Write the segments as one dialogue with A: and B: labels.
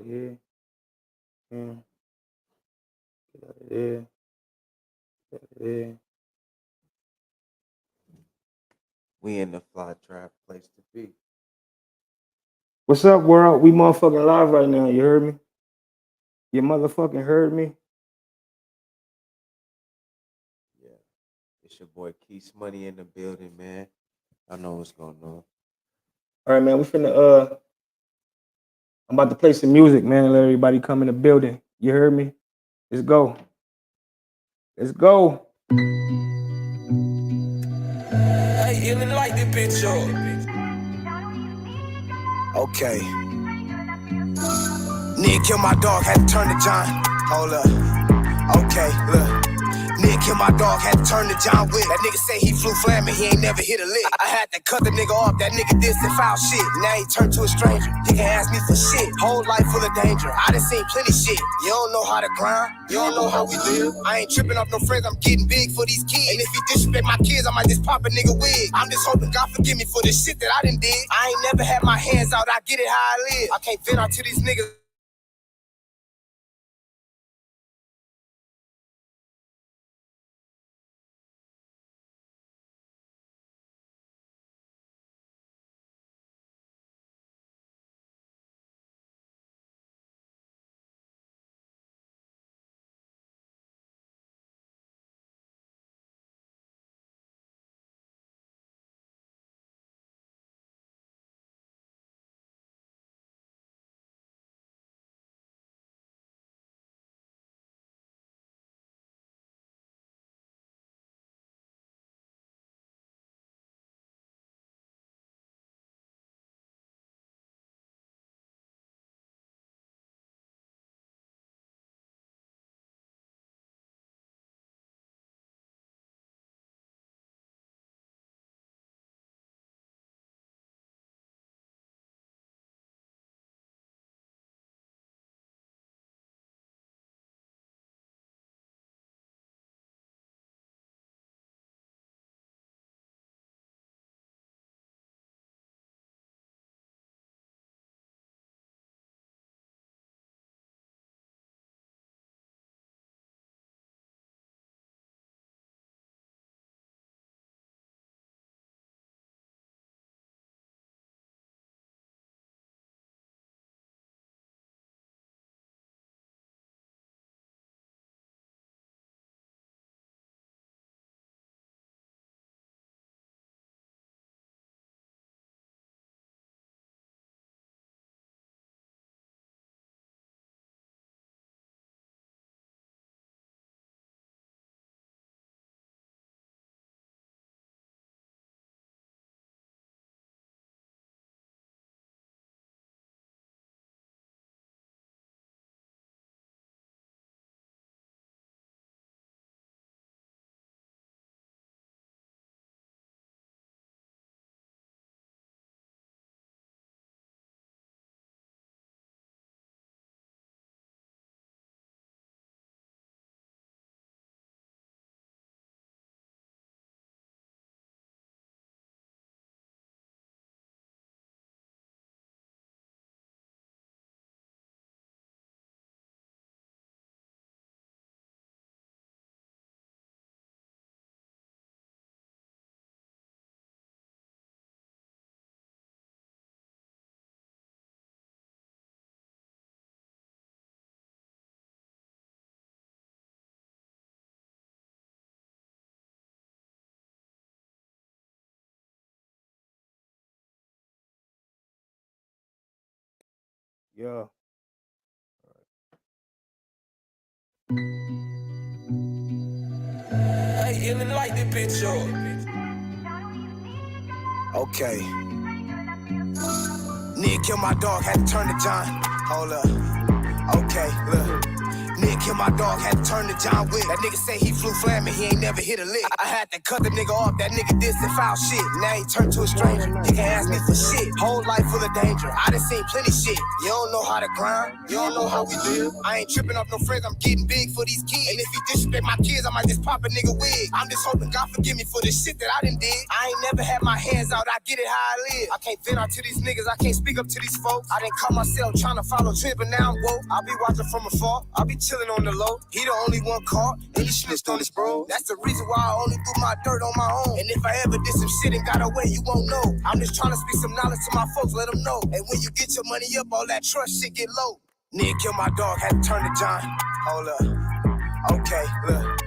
A: of here. Get out of there. Get out of there.
B: We in the Fly Trap place to be.
A: What's up, world? We motherfucking live right now. You heard me? You motherfucking heard me?
B: Yeah. It's your boy Keith Money in the building, man. I know what's going on.
A: All right, man. We finna I'm about to play some music, man, and let everybody come in the building. You heard me? Let's go. Let's go.
C: I even like the bitch up. Okay. Nigga killed my dog, had to turn to John. Hold up. Okay, look. Nigga killed my dog, had to turn to John Wick. That nigga say he flew flaming, he ain't never hit a lick. I had to cut the nigga off, that nigga did some foul shit. Now he turned to a stranger, he can ask me for shit. Whole life full of danger, I done seen plenty shit. You don't know how to grind, you don't know how we live. I ain't tripping off no friends, I'm getting big for these kids. And if you disrespect my kids, I might just pop a nigga wig. I'm just hoping God forgive me for the shit that I done did. I ain't never had my hands out, I get it how I live. I can't vent out to these niggas.
A: Yeah.
C: I even like the bitch up. Okay. Nigga killed my dog, had to turn to John. Hold up. Okay, look. Nigga killed my dog, had to turn to John Wick. That nigga say he flew flaming, he ain't never hit a lick. I had to cut the nigga off, that nigga did some foul shit. Now he turned to a stranger, he can't ask me for shit. Whole life full of danger, I done seen plenty shit. You don't know how to grind, you don't know how we live. I ain't tripping off no friends, I'm getting big for these kids. And if he disrespect my kids, I might just pop a nigga wig. I'm just hoping God forgive me for the shit that I done did. I ain't never had my hands out, I get it how I live. I can't vent out to these niggas, I can't speak up to these folks. I didn't call myself trying to follow trend, but now I'm woke. I'll be watching from afar, I'll be chilling on the low. He the only one caught, and he snitched on his bro. That's the reason why I only do my dirt on my own. And if I ever did some shit and got away, you won't know. I'm just trying to speak some knowledge to my folks, let them know. And when you get your money up, all that trust shit get low. Nigga killed my dog, had to turn to John. Hold up. Okay, look.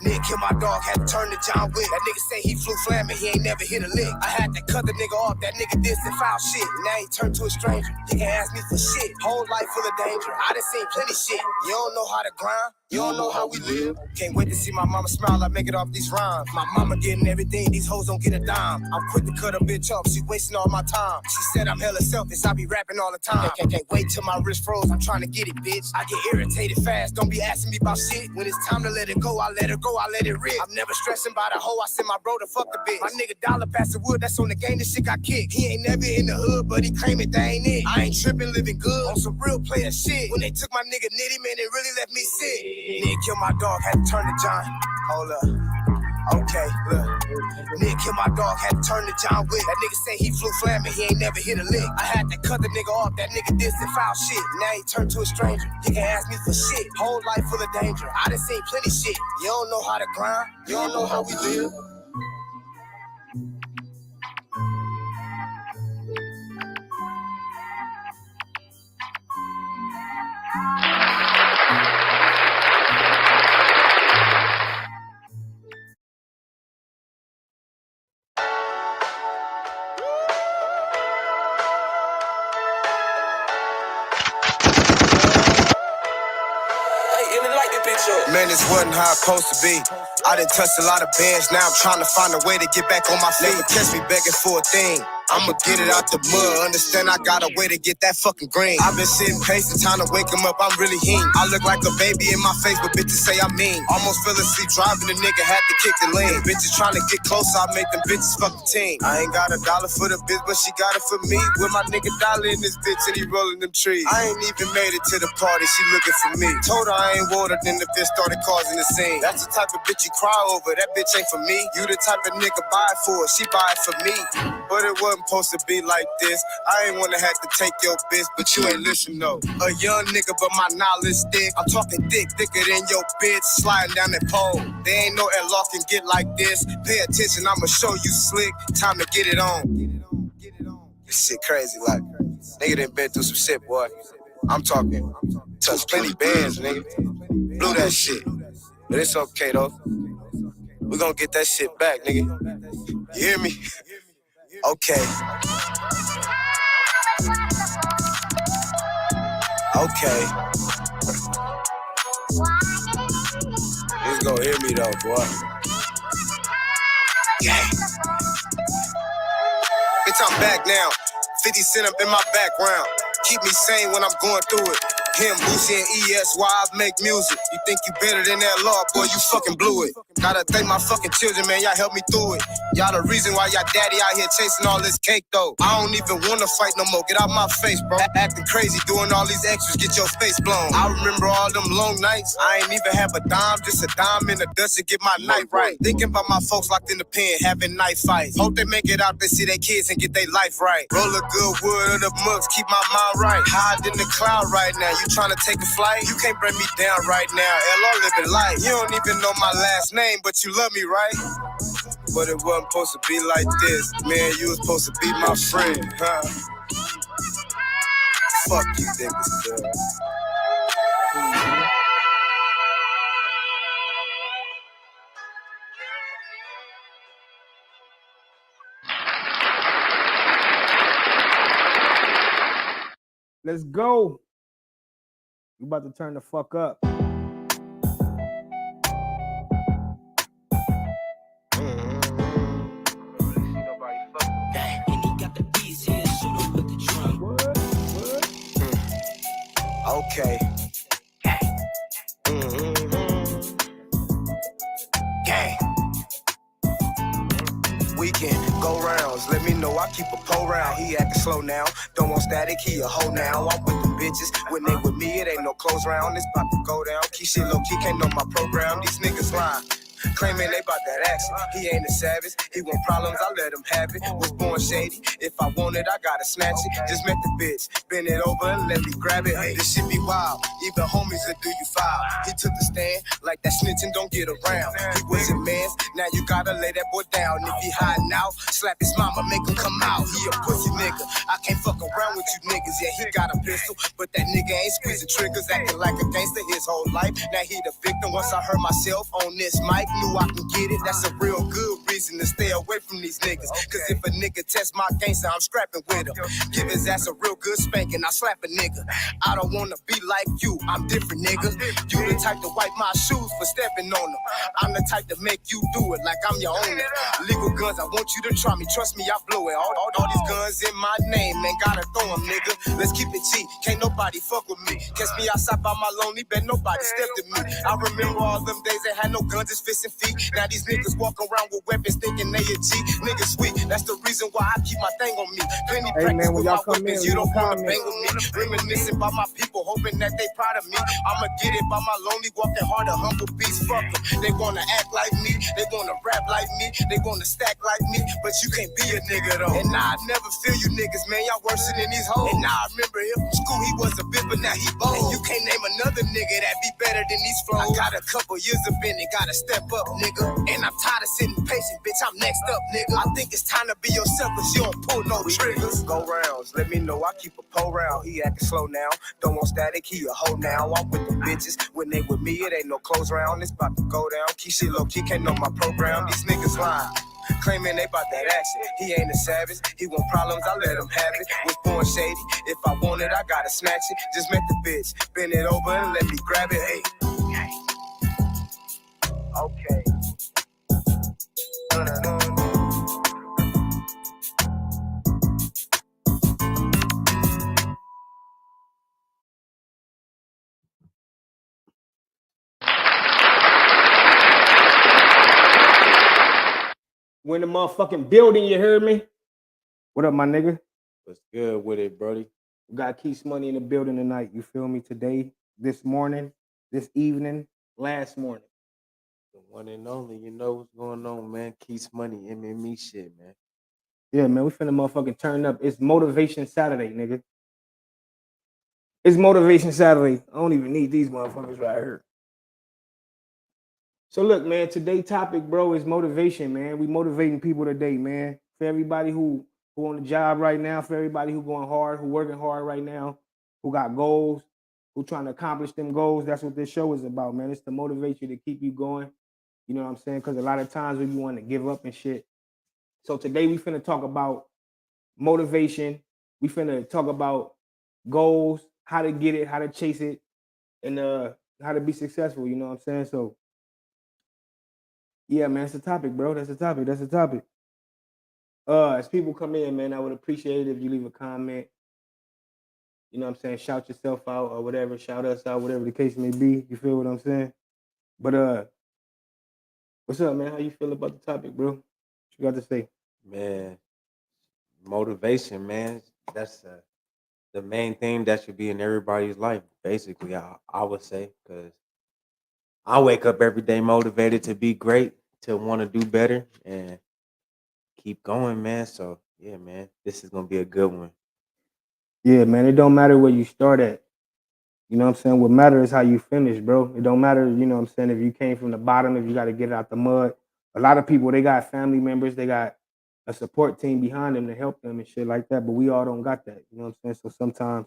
C: Nigga killed my dog, had to turn to John Wick. That nigga say he flew flaming, he ain't never hit a lick. I had to cut the nigga off, that nigga did some foul shit. Now he turned to a stranger, he can't ask me for shit. Whole life full of danger, I done seen plenty shit. You don't know how to grind, you don't know how we live. Can't wait to see my mama smile, I make it off these rhymes. My mama getting everything, these hoes don't get a dime. I'm quick to cut a bitch up, she wasting all my time. She said I'm hella selfish, I be rapping all the time. Can't wait till my wrist froze, I'm trying to get it, bitch. I get irritated fast, don't be asking me about shit. When it's time to let it go, I let it go, I let it rip. I'm never stressing by the hoe, I send my bro to fuck the bitch. My nigga Dollar Pastor Wood, that's on the game, this shit got kicked. He ain't never in the hood, but he claim it, that ain't it. I ain't tripping, living good on some real player shit. When they took my nigga Nitty, man, it really left me sick. Nigga killed my dog, had to turn to John. Hold up. Okay, look. Nigga killed my dog, had to turn to John Wick. That nigga say he flew flaming, he ain't never hit a lick. I had to cut the nigga off, that nigga did some foul shit. Now he turned to a stranger, he can't ask me for shit. Whole life full of danger, I done seen plenty shit. You don't know how to grind, you don't know how we live. Man, this wasn't how it's supposed to be. I done touched a lot of bands, now I'm trying to find a way to get back on my feet. Never catch me begging for a thing. I'ma get it out the mud, understand I got a way to get that fucking green. I've been sitting patient, time to wake him up, I'm really heen. I look like a baby in my face, but bitches say I'm mean. Almost fell asleep driving, the nigga had to kick the lane. Bitches trying to get closer, I make them bitches fuck the team. I ain't got $1 for the bitch, but she got it for me. With my nigga Dollar in this bitch and he rolling them trees. I ain't even made it to the party, she looking for me. Told her I ain't water, then the bitch started causing the scene. That's the type of bitch you cry over, that bitch ain't for me. You the type of nigga buy it for her, she buy it for me. But it wasn't supposed to be like this. I ain't wanna have to take your bitch, but you ain't listen though. A young nigga, but my knowledge thick. I'm talking thick, thicker than your bitch, sliding down that pole. There ain't no airlock can get like this. Pay attention, I'ma show you slick. Time to get it on. This shit crazy, like nigga done been through some shit, boy. I'm talking, touched plenty bands, nigga. Blew that shit, but it's okay though. We gon' get that shit back, nigga. You hear me? Okay. Okay. Niggas gon' hear me though, boy. Yeah. Bitch, I'm back now. 50 Cent up in my background. Keep me sane when I'm going through it. Him, Boosie, and ES, why I make music. You think you better than that law, boy, you fucking blew it. Gotta thank my fucking children, man, y'all helped me through it. Y'all the reason why y'all daddy out here chasing all this cake, though. I don't even wanna fight no more, get out my face, bro. Acting crazy, doing all these extras, get your face blown. I remember all them long nights, I ain't even have a dime, just a dime in the dust to get my night right. Thinking about my folks locked in the pen, having night fights. Hope they make it out, they see their kids and get their life right. Roll a good wood of the mugs, keep my mind right. Hide in the cloud right now, you trying to take a flight? You can't bring me down right now, LR living life. You don't even know my last name, but you love me, right? But it wasn't supposed to be like this. Man, you was supposed to be my friend, huh? Fuck you, niggas, girl.
A: Let's go. You about to turn the fuck up.
C: Okay. slow now. Don't want static, he a hoe now. I'm with them bitches. When they with me, it ain't no close round. It's about to go down. Keep shit low key, can't know my program. These niggas lying. Claiming they bout that action. He ain't a savage. He want problems, I let him have it. Was born shady. If I want it, I gotta snatch it. Just met the bitch. Bend it over and let me grab it. This shit be wild. Even homies that do you foul. He took the stand like that snitching don't get around. He wasn't man's. Now you gotta lay that boy down. If he hiding out, slap his mama, make him come out. He a pussy nigga. I can't fuck around with you niggas. Yeah, he got a pistol, but that nigga ain't squeezing triggers, acting like a gangster his whole life. Now he the victim. Once I heard myself on this mic, knew I can get it. That's a real good reason to stay away from these niggas. Cause if a nigga test my gangster, I'm scrapping with him. Give his ass a real good spanking, I slap a nigga. I don't wanna be like you, I'm different, nigga. You the type to wipe my shoes for stepping on them. I'm the type to make you do it like I'm your owner. Legal guns, I want you to try me, trust me, I blow it. All these guns in my name, man, gotta throw them, nigga. Let's keep it G, can't nobody fuck with me. Catch me outside by my lonely bed, nobody stepped to me. I remember all them days they had no guns, just fists and feet. Now these niggas walk around with weapons thinking they a G. Niggas sweet, that's the reason why I keep my thing on me. Plenty
A: Hey,
C: practice
A: man, when
C: with
A: y'all
C: my
A: come
C: weapons,
A: in,
C: you don't
A: leave a
C: wanna
A: comment.
C: bang with me. Reminiscing by my people, hoping that they proud of me. I'ma get it by my lonely, walking hard, a humble beast. Fuck them. They wanna act like me, they wanna rap like me, they wanna stack like me, but you can't be a nigga though. And now I never feel you niggas, man, y'all worse than these hoes. And now I remember him from school, he was a bitch, but now he bold. And you can't name another nigga that be better than these flows. I got a couple years of it, gotta step up, nigga. And I'm tired of sitting patient, bitch, I'm next up, nigga. I think it's time to be yourself, cause you don't pull no triggers. Go rounds, let me know, I keep a pole round. He acting slow now, don't want static, he a hoe now. I'm with the bitches, when they with me, it ain't no close round. It's about to go down, keep shit low key, can't know my program. These niggas lying. Claiming they bout that action. He ain't a savage. He want problems, I let him have it. Was born shady. If I want it, I gotta snatch it. Just met the bitch. Bend it over and let me grab it. Hey. Okay.
A: When the motherfucking building, you heard me? What up, my nigga?
B: What's good with it, Brody?
A: We got Keith Money in the building tonight. You feel me? Today, this morning, this evening, last morning.
B: The one and only, you know what's going on, man. Keith's Money, MME shit, man.
A: Yeah, man, we finna motherfucking turn up. It's Motivation Saturday, nigga. It's Motivation Saturday. I don't even need these motherfuckers right here. So look, man, today's topic, bro, is motivation, man. We motivating people today, man. For everybody who on the job right now, for everybody who going hard, who working hard right now, who got goals, who trying to accomplish them goals. That's what this show is about, man. It's to motivate you, to keep you going. You know what I'm saying? Because a lot of times when you want to give up and shit. So today we finna talk about motivation. We finna talk about goals, how to get it, how to chase it, and how to be successful. You know what I'm saying? So yeah, man, that's the topic, bro. That's the topic. That's the topic. As people come in, man, I would appreciate it if you leave a comment. You know what I'm saying? Shout yourself out or whatever. Shout us out, whatever the case may be. You feel what I'm saying? But what's up, man? How you feel about the topic, bro? What you got to say?
B: Man, motivation, man. That's the main thing that should be in everybody's life, basically, I would say, because I wake up every day motivated to be great, to want to do better, and keep going, man. So, yeah, man, this is going to be a good one.
A: Yeah, man, it don't matter where you start at. You know what I'm saying? What matters is how you finish, bro. It don't matter, you know what I'm saying, if you came from the bottom, if you got to get it out the mud. A lot of people, they got family members, they got a support team behind them to help them and shit like that, but we all don't got that. You know what I'm saying? So sometimes,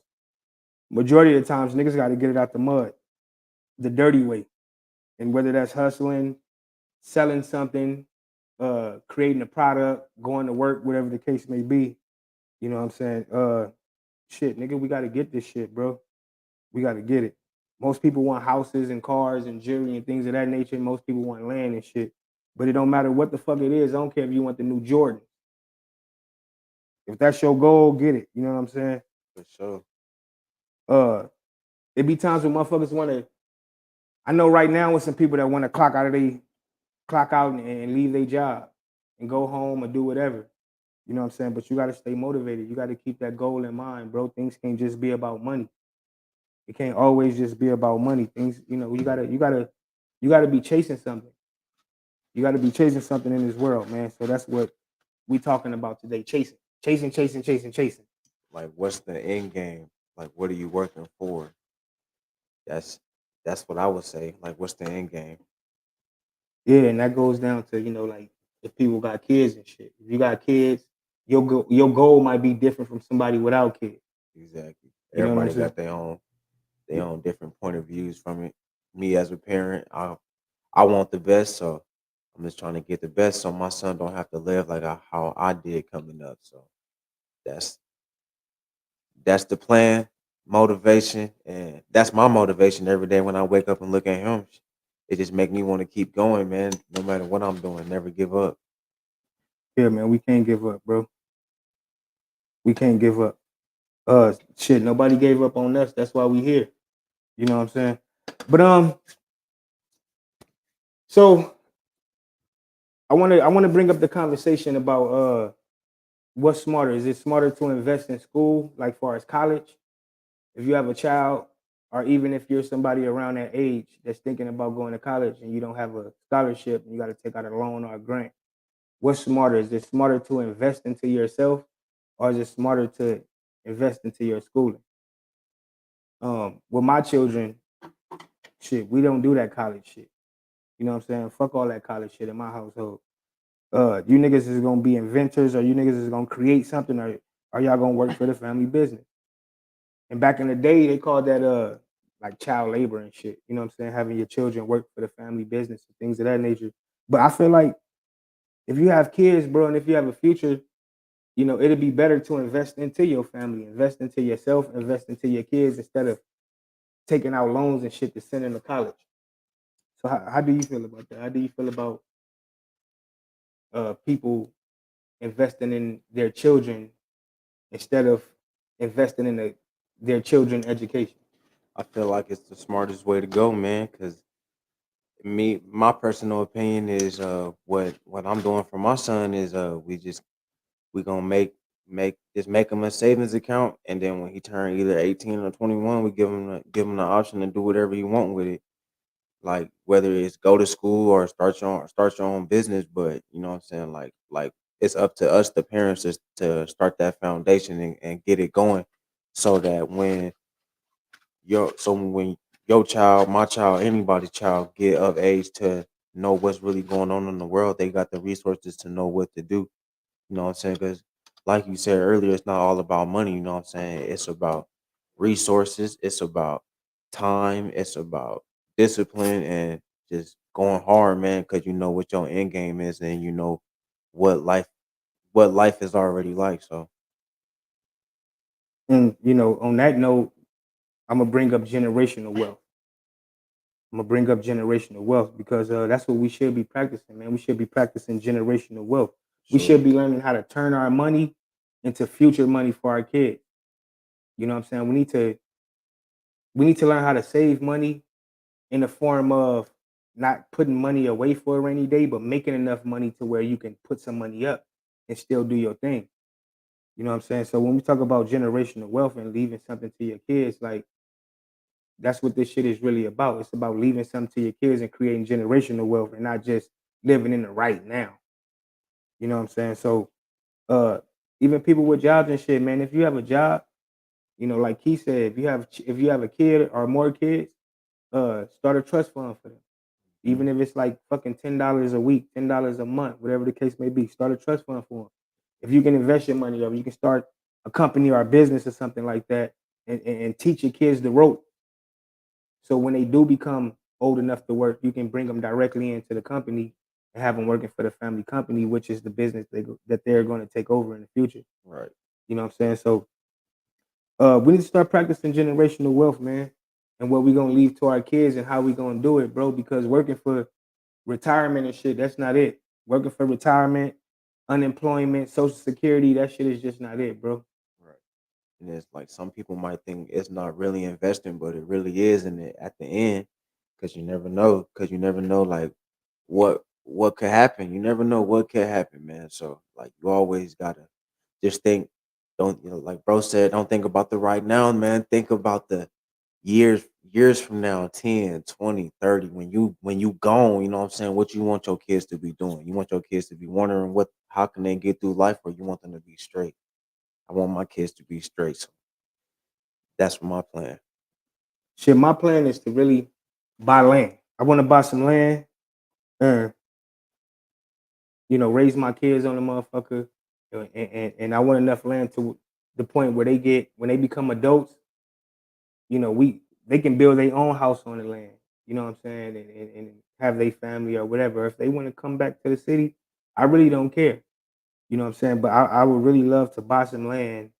A: majority of the times, niggas got to get it out the mud, the dirty way. And whether that's hustling, selling something, creating a product, going to work, whatever the case may be, you know what I'm saying? Shit, nigga, we got to get this shit, bro. We got to get it. Most people want houses and cars and jewelry and things of that nature. Most people want land and shit. But it don't matter what the fuck it is. I don't care if you want the new Jordan. If that's your goal, get it. You know what I'm saying?
B: For sure.
A: It be times when motherfuckers want to. I know right now with some people that want to clock out and leave their job and go home or do whatever. You know what I'm saying? But you gotta stay motivated. You gotta keep that goal in mind, bro. Things can't just be about money. It can't always just be about money. Things, you gotta be chasing something. You gotta be chasing something in this world, man. So that's what we talking about today. Chasing. Chasing, chasing, chasing, chasing.
B: Like, what's the end game? Like, what are you working for? That's that's what I would say. Like, what's the end game?
A: Yeah, and that goes down to, like if people got kids and shit. If you got kids, your goal might be different from somebody without kids.
B: Exactly.
A: You know what I'm
B: Everybody
A: saying?
B: got their own different point of views from it. Me as a parent, I want the best, so I'm just trying to get the best, so my son don't have to live like how I did coming up. So that's that's the plan, motivation, and that's my motivation every day when I wake up and look at him. It just make me want to keep going, man. No matter what I'm doing, never give up.
A: Yeah, man, we can't give up, bro. We can't give up. Shit, nobody gave up on us. That's why we here. You know what I'm saying? But so I wanna bring up the conversation about what's smarter. Is it smarter to invest in school, like far as college, if you have a child, or even if you're somebody around that age that's thinking about going to college and you don't have a scholarship and you got to take out a loan or a grant? What's smarter? Is it smarter to invest into yourself, or is it smarter to invest into your schooling? With my children, shit, we don't do that college shit. You know what I'm saying? Fuck all that college shit in my household. You niggas is gonna be inventors, or you niggas is gonna create something, or are y'all gonna work for the family business? And back in the day, they called that like child labor and shit. You know what I'm saying? Having your children work for the family business and things of that nature. But I feel like if you have kids, bro, and if you have a future, it'd be better to invest into your family, invest into yourself, invest into your kids instead of taking out loans and shit to send them to college. So how do you feel about that? How do you feel about people investing in their children instead of investing in their children education?
B: I feel like it's the smartest way to go, man. Because my personal opinion is, what I'm doing for my son is, we gonna make him a savings account, and then when he turn either 18 or 21, we give him the option to do whatever he want with it. Like, whether it's go to school or start your own business, but you know what I'm saying, like it's up to us, the parents, to start that foundation, and get it going, so that when your child, my child, anybody's child get of age to know what's really going on in the world, they got the resources to know what to do. You know what I'm saying? Because, like you said earlier, it's not all about money. You know what I'm saying? It's about resources. It's about time. It's about discipline, and just going hard, man. Because you know what your end game is, and you know what life what life is already like. So
A: And on that note, I'm gonna bring up generational wealth. I'm gonna bring up generational wealth because that's what we should be practicing, man. We should be practicing generational wealth. We
B: sure,
A: should be learning how to turn our money into future money for our kids. You know what I'm saying? We need to learn how to save money in the form of not putting money away for a rainy day, but making enough money to where you can put some money up and still do your thing. You know what I'm saying? So when we talk about generational wealth and leaving something to your kids, like that's what this shit is really about. It's about leaving something to your kids and creating generational wealth and not just living in the right now. You know what I'm saying? So uh even people with jobs and shit, man, if you have a job, like he said, if you have a kid or more kids, start a trust fund for them.
B: mm,
A: Even if it's like fucking $10 a week, $10 a month, whatever the case may be, start a trust fund for them. If you can invest your money, or you can start a company or a business or something like that, and teach your kids the rope. So when they do become old enough to work, you can bring them directly into the company and have them working for the family company, which is the business that they're going to take over in the future.
B: right.
A: You know what I'm saying? So we need to start practicing generational wealth, man, and what we're gonna leave to our kids and how we gonna do it, bro. Because working for retirement and shit, that's not it. Working for retirement, unemployment, social security, that shit is just not it, bro.
B: Right. And it's like, some people might think it's not really investing, but it really is in it at the end, because you never know. Because you never know, like, what could happen. You never know what could happen, man. So, like, you always gotta just think, don't, like bro said, don't think about the right now, man. Think about the years from now, 10, 20, 30, when you gone, you know what I'm saying, what you want your kids to be doing. You want your kids to be wondering how can they get through life, or you want them to be straight. I want my kids to be straight. So that's my plan.
A: Shit, my plan is to really buy land. I want to buy some land and raise my kids on the motherfucker, and I want enough land to the point where when they become adults, they can build their own house on the land. You know what I'm saying, and have their family or whatever. If they want to come back to the city, I really don't care. You know what I'm saying, but I would really love to buy some land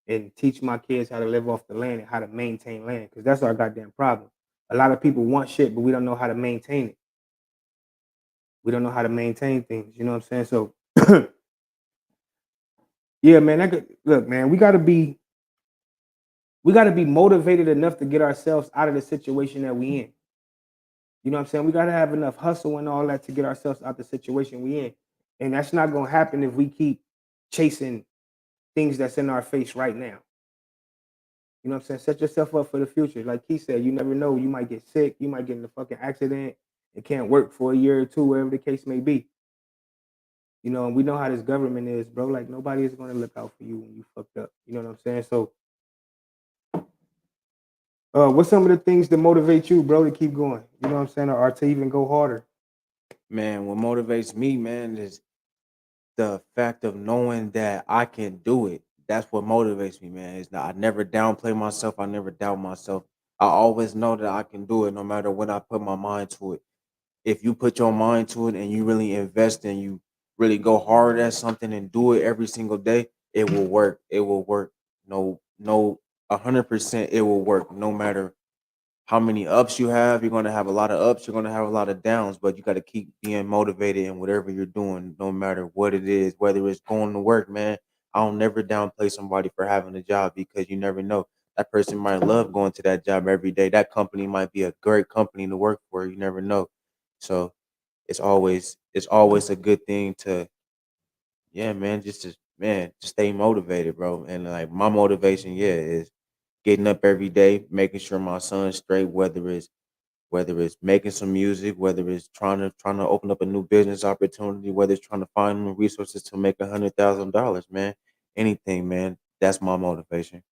A: and teach my kids how to live off the land and how to maintain land, because that's our goddamn problem. A lot of people want shit, but we don't know how to maintain it. We don't know how to maintain things. You know what I'm saying? So, yeah, man. Look, man. We gotta be motivated enough to get ourselves out of the situation that we in. You know what I'm saying? We gotta have enough hustle and all that to get ourselves out the situation we in, and that's not gonna happen if we keep chasing things that's in our face right now. You know what I'm saying? Set yourself up for the future. Like he said, you never know. You might get sick. You might get in a fucking accident. It can't work for a year or two, wherever the case may be. And we know how this government is, bro. Like nobody is going to look out for you when you fucked up. You know what I'm saying? So, what's some of the things that motivate you, bro, to keep going? You know what I'm saying, or to even go harder?
B: Man, what motivates me, man, is the fact of knowing that I can do it. That's what motivates me, man. It's not, I never downplay myself. I never doubt myself. I always know that I can do it no matter what I put my mind to it. If you put your mind to it and you really invest and you really go hard at something and do it every single day, it will work. It will work. No, 100% it will work. No matter how many ups you have, you're going to have a lot of ups, you're going to have a lot of downs, but you got to keep being motivated in whatever you're doing, no matter what it is, whether it's going to work, man. I don't never downplay somebody for having a job, because you never know. That person might love going to that job every day. That company might be a great company to work for. You never know. So it's always a good thing to, yeah, man, just stay motivated, bro. And like my motivation, yeah, is getting up every day, making sure my son's straight, whether it's making some music, whether it's trying to open up a new business opportunity, whether it's trying to find new resources to make $100,000, man. Anything, man. That's my motivation.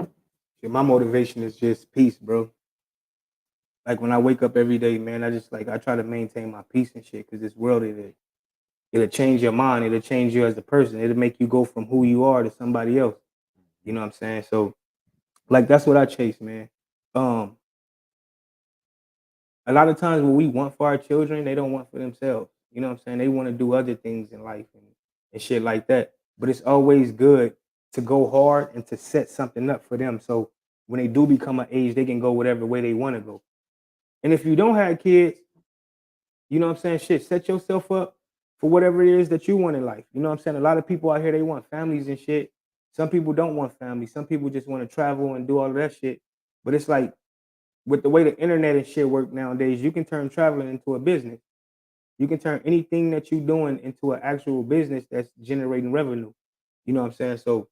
A: Shit, my motivation is just peace, bro. Like when I wake up every day, man, I try to maintain my peace and shit, because this world it'll change your mind, it'll change you as a person, it'll make you go from who you are to somebody else. You know what I'm saying? So, like that's what I chase, man. Um, a lot of times what we want for our children, they don't want for themselves. You know what I'm saying? They want to do other things in life and shit like that. But it's always good to go hard and to set something up for them. So when they do become an age, they can go whatever way they want to go. And if you don't have kids, you know what I'm saying? Shit, set yourself up for whatever it is that you want in life. You know what I'm saying? A lot of people out here, they want families and shit. Some people don't want families. Some people just want to travel and do all of that shit. But it's like, with the way the internet and shit work nowadays, you can turn traveling into a business. You can turn anything that you're doing into an actual business that's generating revenue. You know what I'm saying? So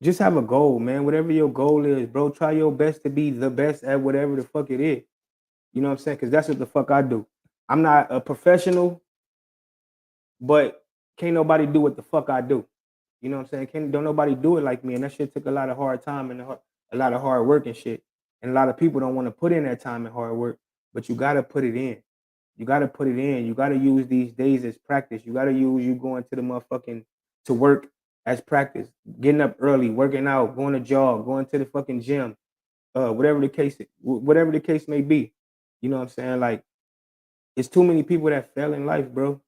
A: just have a goal, man. Whatever your goal is, bro, try your best to be the best at whatever the fuck it is. You know what I'm saying? Because that's what the fuck I do. I'm not a professional, but can't nobody do what the fuck I do. You know what I'm saying? Don't nobody do it like me. And that shit took a lot of hard time and a lot of hard work and shit. And a lot of people don't want to put in that time and hard work, but you gotta put it in. You gotta put it in. You gotta use these days as practice. You gotta use you going to the motherfucking to work as practice. Getting up early, working out, going to jog, going to the fucking gym, whatever the case may be. You know what I'm saying? Like, it's too many people that fail in life, bro.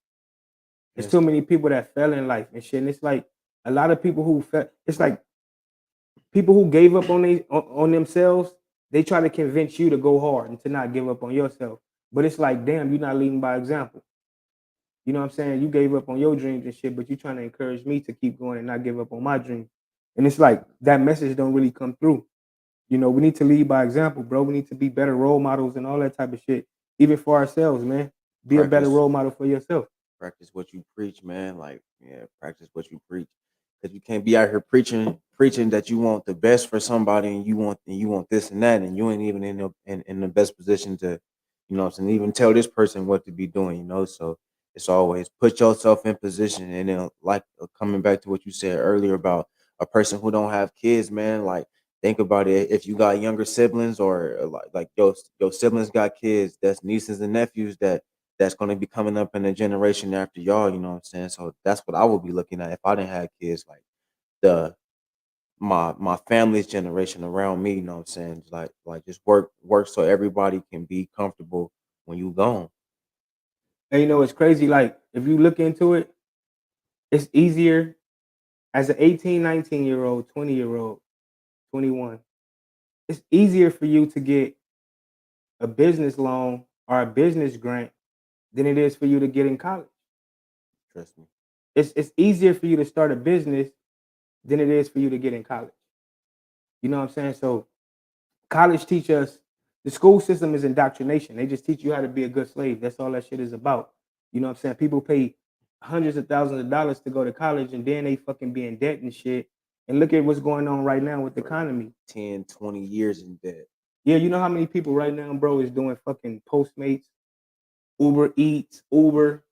A: There's
B: Yes.
A: too many people that fell in life and shit. And it's like a lot of people who fell. It's like people who gave up on themselves. They try to convince you to go hard and to not give up on yourself. But it's like, damn, you're not leading by example. You know what I'm saying? You gave up on your dreams and shit, but you're trying to encourage me to keep going and not give up on my dreams. And it's like that message don't really come through. We need to lead by example, bro. We need to be better role models and all that type of shit, even for ourselves, man. Be a better
B: Practice
A: role model for yourself.
B: practice what you preach, man. Like, yeah, practice what you preach. Because you can't be out here preaching that you want the best for somebody and you want this and that, and you ain't even in the best position to, you know what I'm saying, even tell this person what to be doing, you know. So it's always put yourself in position. And then like coming back to what you said earlier about a person who don't have kids, man, like think about it. If you got younger siblings or like your siblings got kids, that's nieces and nephews that's going to be coming up in the generation after y'all, you know what I'm saying? So that's what I would be looking at if I didn't have kids, like the my family's generation around me, you know what I'm saying? Like just work so everybody can be comfortable when you gone.
A: And you know, it's crazy. Like, if you look into it, it's easier as an 18, 19-year-old, 20-year-old, 21. It's easier for you to get a business loan or a business grant than it is for you to get in college.
B: Trust me.
A: It's easier for you to start a business than it is for you to get in college. You know what I'm saying? So college teach us, the school system is indoctrination. They just teach you how to be a good slave. That's all that shit is about. You know what I'm saying? People pay hundreds of thousands of dollars to go to college and then they fucking be in debt and shit. And look at what's going on right now with the
B: For
A: economy.
B: 10, 20 years in debt.
A: Yeah, you know how many people right now, bro, is doing fucking Postmates, Uber Eats, Uber,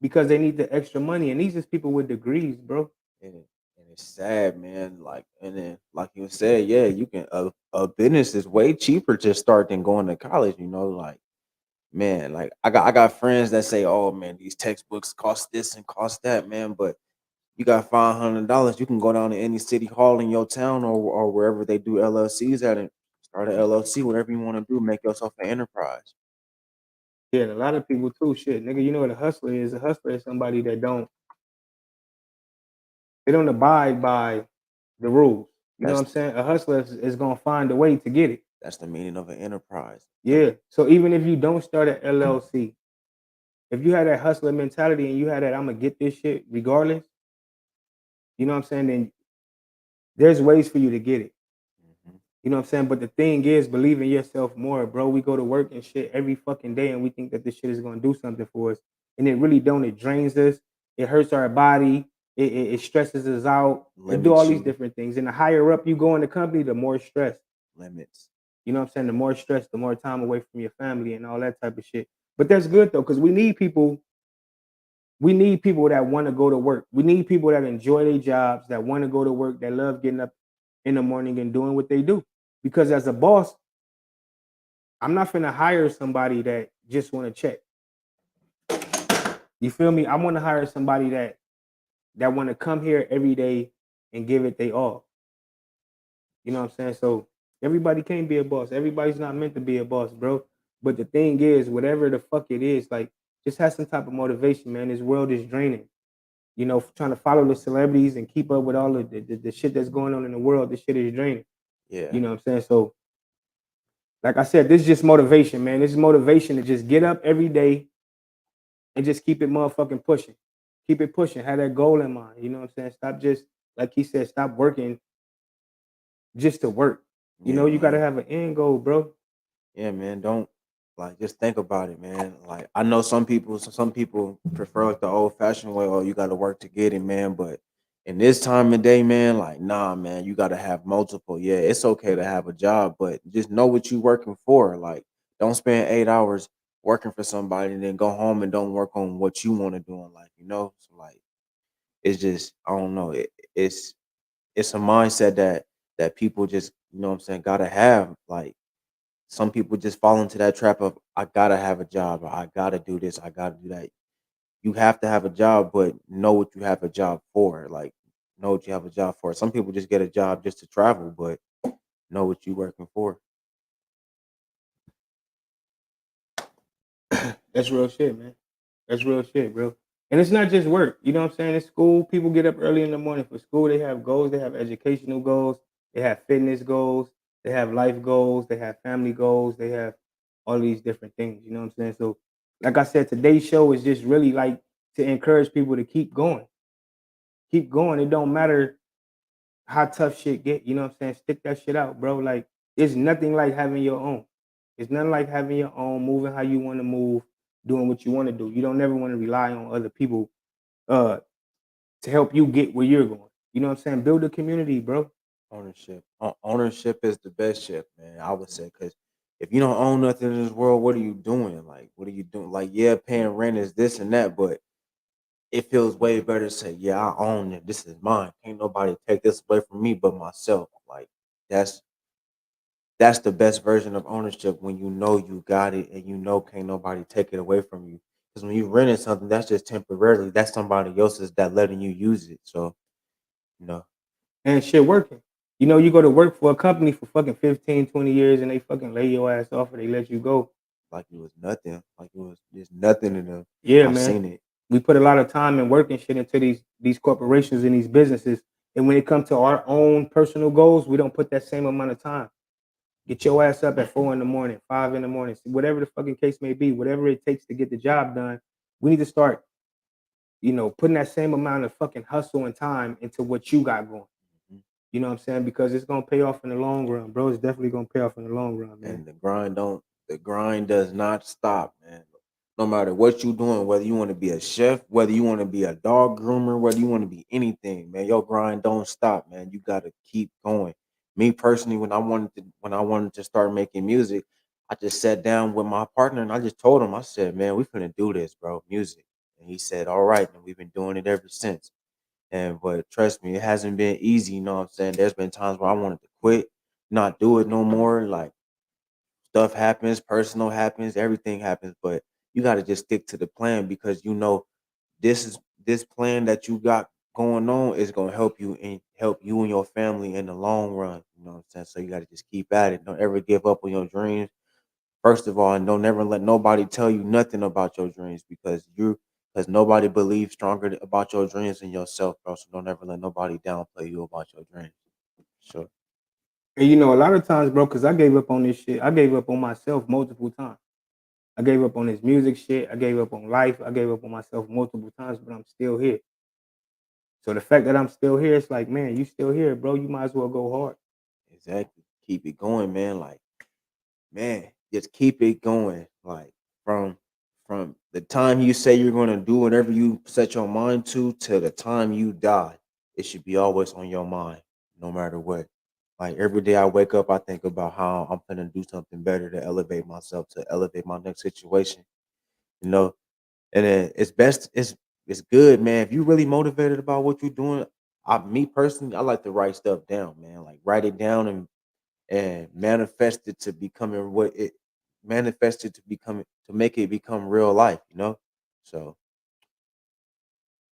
A: because they need the extra money. And these is people with degrees, bro.
B: And it's sad, man. Like, and then like you said, yeah, you can a business is way cheaper to start than going to college, you know, like man, like I got friends that say, "Oh man, these textbooks cost this and cost that, man." But you got $500, you can go down to any city hall in your town or wherever they do LLCs at and start an LLC, whatever you want to do, make yourself an enterprise.
A: Yeah, and a lot of people too, shit. Nigga, you know what a hustler is? A hustler is somebody that they don't abide by the rules. You know what
B: That's
A: I'm saying? A hustler is gonna find a way to get it.
B: that's the meaning of an enterprise.
A: Yeah. So even if you don't start an LLC, if you had that hustler mentality and you had that I'm gonna get this shit regardless, you know what I'm saying? Then there's ways for you to get it.
B: Mhm.
A: You know what I'm saying? But the thing is, believe in yourself more, bro. We go to work and shit every fucking day and we think that this shit is gonna do something for us. And it really don't. It drains us, it hurts our body, it stresses us out, it do all
B: Limits
A: these
B: you,
A: different things. And the higher up you go in the company, the more stress.
B: limits.
A: You know what I'm saying? The more stress, the more time away from your family and all that type of shit. But that's good though, because we need people that want to go to work. We need people that enjoy their jobs, that want to go to work, that love getting up in the morning and doing what they do. Because as a boss, I'm not finna hire somebody that just want to check. You feel me? I want to hire somebody that want to come here every day and give it they all. You know what I'm saying? So everybody can't be a boss. Everybody's not meant to be a boss, bro. But the thing is, whatever the fuck it is, like just have some type of motivation, man. This world is draining. You know, trying to follow the celebrities and keep up with all of the shit that's going on in the world, this shit is draining.
B: Yeah.
A: You know what I'm saying? So, like I said, this is just motivation, man. This is motivation to just get up every day and just keep it motherfucking pushing. Keep it pushing. Have that goal in mind. You know what I'm saying? Stop just, like he said, stop working just to work. You
B: Yeah,
A: know, you gotta
B: man.
A: have an end goal, bro.
B: Yeah, man. Don't like just think about it, man. Like I know some people prefer like the old fashioned way, oh, you gotta work to get it, man. But in this time of day, man, like nah, man, you gotta have multiple. Yeah, it's okay to have a job, but just know what you working for. Like, don't spend 8 hours working for somebody and then go home and don't work on what you want to do in life, you know? So like it's just I don't know. It's a mindset that people just, you know what I'm saying, gotta have. Like some people just fall into that trap of I gotta have a job, or I gotta do this, I gotta do that. You have to have a job, but know what you have a job for. Like know what you have a job for. Some people just get a job just to travel, but know what you working for.
A: That's real shit, man. That's real shit, bro. And it's not just work. You know what I'm saying? It's school. People get up early in the morning for school. They have goals. They have educational goals. They have fitness goals. They have life goals. They have family goals. They have all these different things. You know what I'm saying? So, like I said, today's show is just really like to encourage people to keep going. Keep going. It don't matter how tough shit get. You know what I'm saying? Stick that shit out, bro. Like it's nothing like having your own. It's nothing like having your own, moving how you want to move, doing what you want to do. You don't never want to rely on other people uh to help you get where you're going. You know what I'm saying? Build a community, bro.
B: Ownership. Ownership is the best ship, man. I would say because if you don't own nothing in this world, what are you doing? Like, what are you doing? Like, yeah, paying rent is this and that, but it feels way better to say, yeah, I own it. This is mine. Can't nobody take this away from me but myself. Like, that's that's the best version of ownership when you know you got it and you know can't nobody take it away from you. Because when you renting something, that's just temporarily. That's somebody else's that letting you use it. So, you know,
A: And shit working. You know, you go to work for a company for fucking 15, 20 years and they fucking lay your ass off or they let you go.
B: like it was nothing. Like it was just nothing in them.
A: Yeah,
B: I've
A: man.
B: seen it.
A: We put a lot of time and work and shit into these corporations and these businesses. And when it comes to our own personal goals, we don't put that same amount of time. Get your ass up at 4 in the morning, 5 in the morning, whatever the fucking case may be, whatever it takes to get the job done. We need to start, putting that same amount of fucking hustle and time into what you got going.
B: Mhm.
A: You know what I'm saying? Because it's gonna pay off in the long run, bro. It's definitely gonna pay off in the long run, man.
B: And the grind does not stop, man. No matter what you're doing, whether you want to be a chef, whether you want to be a dog groomer, whether you want to be anything, man, your grind don't stop, man. You gotta keep going. Me personally, when I wanted to start making music, I just sat down with my partner and I just told him, I said, man, we finna do this, bro, music. And he said, all right, and we've been doing it ever since. And but trust me, it hasn't been easy, you know what I'm saying? There's been times where I wanted to quit, not do it no more. Like stuff happens, personal happens, everything happens, but you got to just stick to the plan because you know this plan that you got going on is going to help you and your family in the long run. You know what I'm saying? So you got to just keep at it. Don't ever give up on your dreams. First of all, and don't never let nobody tell you nothing about your dreams because nobody believes stronger about your dreams than yourself, bro. So don't ever let nobody downplay you about your dreams. Sure.
A: And a lot of times, bro, because I gave up on this shit. I gave up on myself multiple times. I gave up on this music shit. I gave up on life. I gave up on myself multiple times, but I'm still here. So the fact that I'm still here, it's like, man, you still here, bro. You might as well go hard.
B: Exactly. Keep it going, man. Like man, just keep it going. Like from from the time you say you're gonna do whatever you set your mind to the time you die, it should be always on your mind, no matter what. Like every day I wake up, I think about how I'm gonna do something better to elevate myself, to elevate my next situation. You know, and then it's good, man. If you really motivated about what you're doing, me personally, I like to write stuff down, man. Like write it down and manifest it to becoming what it manifested to become to make it become real life, you know? So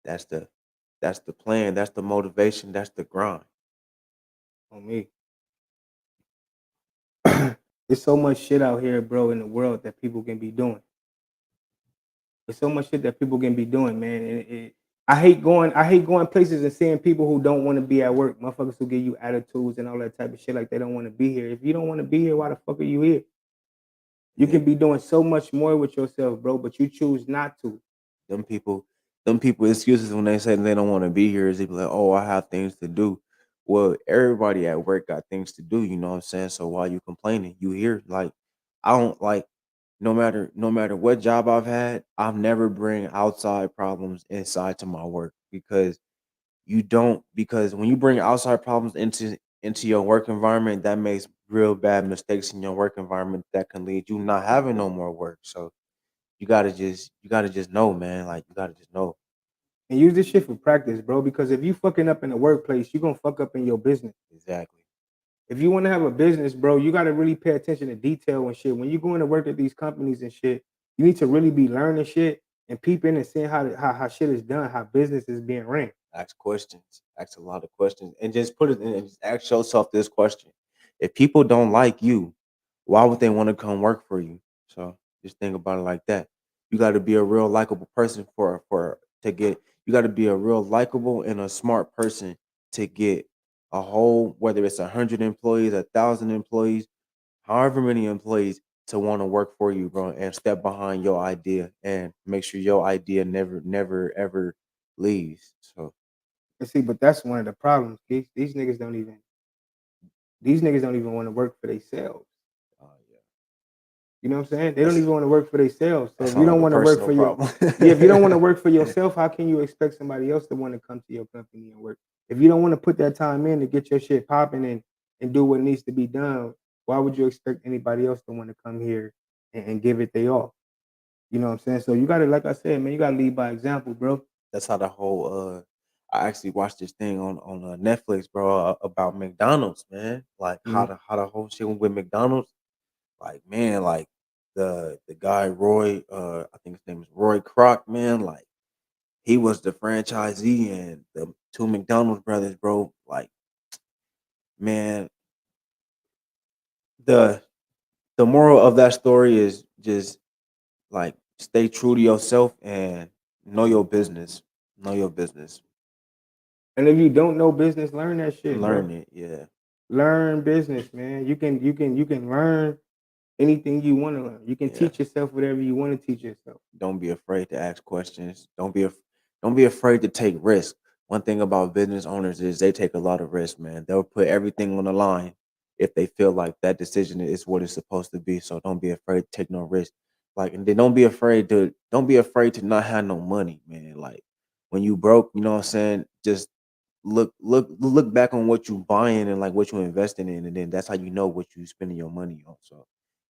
B: that's the that's the plan, that's the motivation, that's the grind.
A: On me. There's so much shit out here, bro, in the world that people can be doing. There's so much shit that people can be doing, man. I hate going places and seeing people who don't want to be at work. Motherfuckers who give you attitudes and all that type of shit like they don't want to be here. If you don't want to be here, why the fuck are you here? You
B: Yeah.
A: can be doing so much more with yourself, bro, but you choose not to.
B: Them people, them people excuses when they say they don't want to be here is they be like, oh, I have things to do. Well, everybody at work got things to do, you know what I'm saying? So why you complaining? You here. Like, I don't like no matter what job I've had, I've never bring outside problems inside to my work because when you bring outside problems into your work environment, that makes real bad mistakes in your work environment that can lead you not having no more work. So you gotta just know, man. Like you gotta just know.
A: And use this shit for practice, bro, because if you fucking up in the workplace, you're gonna fuck up in your business.
B: Exactly.
A: If you want to have a business, bro, you got to really pay attention to detail and shit. When you go into work at these companies and shit, you need to really be learning shit and peeping and seeing how shit is done, how business is being ran.
B: Ask questions. Ask a lot of questions. And just put it in and just ask yourself this question. If people don't like you, why would they want to come work for you? So just think about it like that. You got to be a real likable person for to get. You got to be a real likable and a smart person to get a whole, whether it's 100 employees, 1,000 employees, however many employees to want to work for you, bro, and step behind your idea and make sure your idea never ever leaves. So
A: And see, but that's one of the problems. These niggas don't even want to work for themselves.
B: yeah.
A: You know what I'm saying? They don't
B: That's
A: even want to work for themselves. So
B: that
A: if you
B: sound like
A: don't
B: a
A: want to work
B: personal
A: for your
B: problem.
A: yeah, if you don't want to work for yourself, how can you expect somebody else to want to come to your company and work? If you don't want to put that time in to get your shit popping and do what needs to be done, why would you expect anybody else to want to come here and give it they all? You know what I'm saying? So you gotta, like I said, man, you gotta lead by example, bro.
B: That's how the whole I actually watched this thing on Netflix, bro, about McDonald's, man. Like
A: Mhm.
B: how the whole shit went with McDonald's. Like, man, like the guy Roy, I think his name is Roy Kroc, man. Like he was the franchisee, and the two McDonald's brothers, bro. Like, man, the the moral of that story is just like stay true to yourself and know your business. Know your business.
A: And if you don't know business, learn that shit, bro.
B: Learn it, yeah.
A: Learn business, man. You can learn anything you want to learn. You can
B: Yeah.
A: teach yourself whatever you want to teach yourself.
B: Don't be afraid to ask questions. Don't be afraid to take risks. One thing about business owners is they take a lot of risks, man. They'll put everything on the line if they feel like that decision is what it's supposed to be. So don't be afraid to take no risk. Like, and then don't be afraid to not have no money, man. Like when you broke, you know what I'm saying? Just look back on what you buying and like what you investing in, and then that's how you know what you spending your money on. So,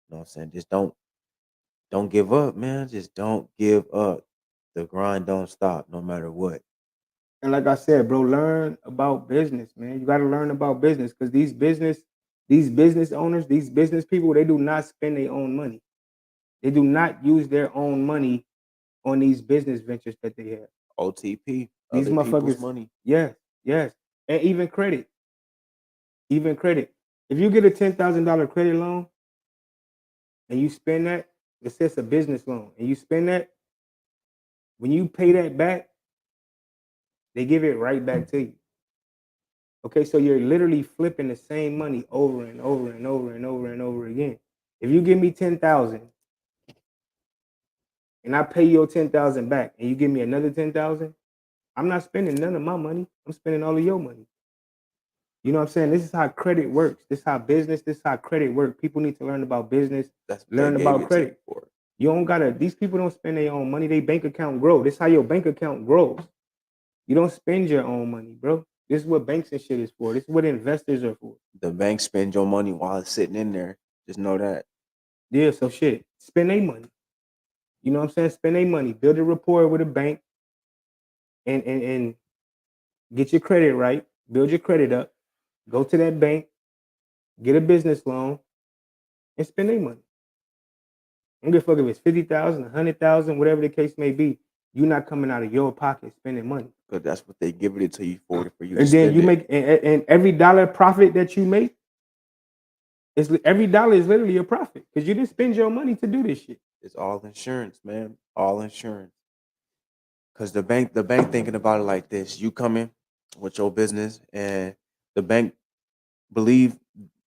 B: you know what I'm saying? Just don't give up, man. Just don't give up. The grind don't stop no matter what.
A: And like I said, bro, learn about business, man. You got to learn about business because these business owners, these business people, they do not spend their own money. They do not use their own money on these business ventures that they have.
B: OTP,
A: These
B: other people's
A: motherfuckers,
B: money.
A: yes, yes, and even credit. If you get a $10,000 credit loan and you spend that, it says a business loan, and you spend that, when you pay that back, they give it right back to you. Okay, so you're literally flipping the same money over and over and over and over and over again. If you give me 10,000 and I pay your 10,000 back and you give me another 10,000, I'm not spending none of my money. I'm spending all of your money. You know what I'm saying? This is how credit works. This is how business, this is how credit works. People need to learn about business,
B: That's what they
A: learn
B: gave
A: about
B: it to you
A: credit.
B: for.
A: You don't gotta, these people don't spend their own money. Their bank account grow. This is how your bank account grows. You don't spend your own money, bro. This is what banks and shit is for. This is what investors are for.
B: The bank spend your money while it's sitting in there. Just know that.
A: Yeah, so shit. Spend their money. You know what I'm saying? Spend their money. Build a rapport with a bank and get your credit right. Build your credit up. Go to that bank, get a business loan, and spend their money. I don't give a fuck if it's 50,000, 100,000, whatever the case may be. You're not coming out of your pocket spending money.
B: Because that's what they giving it to you for you to
A: And then
B: spend
A: you
B: it.
A: make and every dollar profit that you make, every dollar is literally a profit because you didn't spend your money to do this shit.
B: It's all insurance, man. All insurance. Cause the bank thinking about it like this. You come in with your business and the bank believe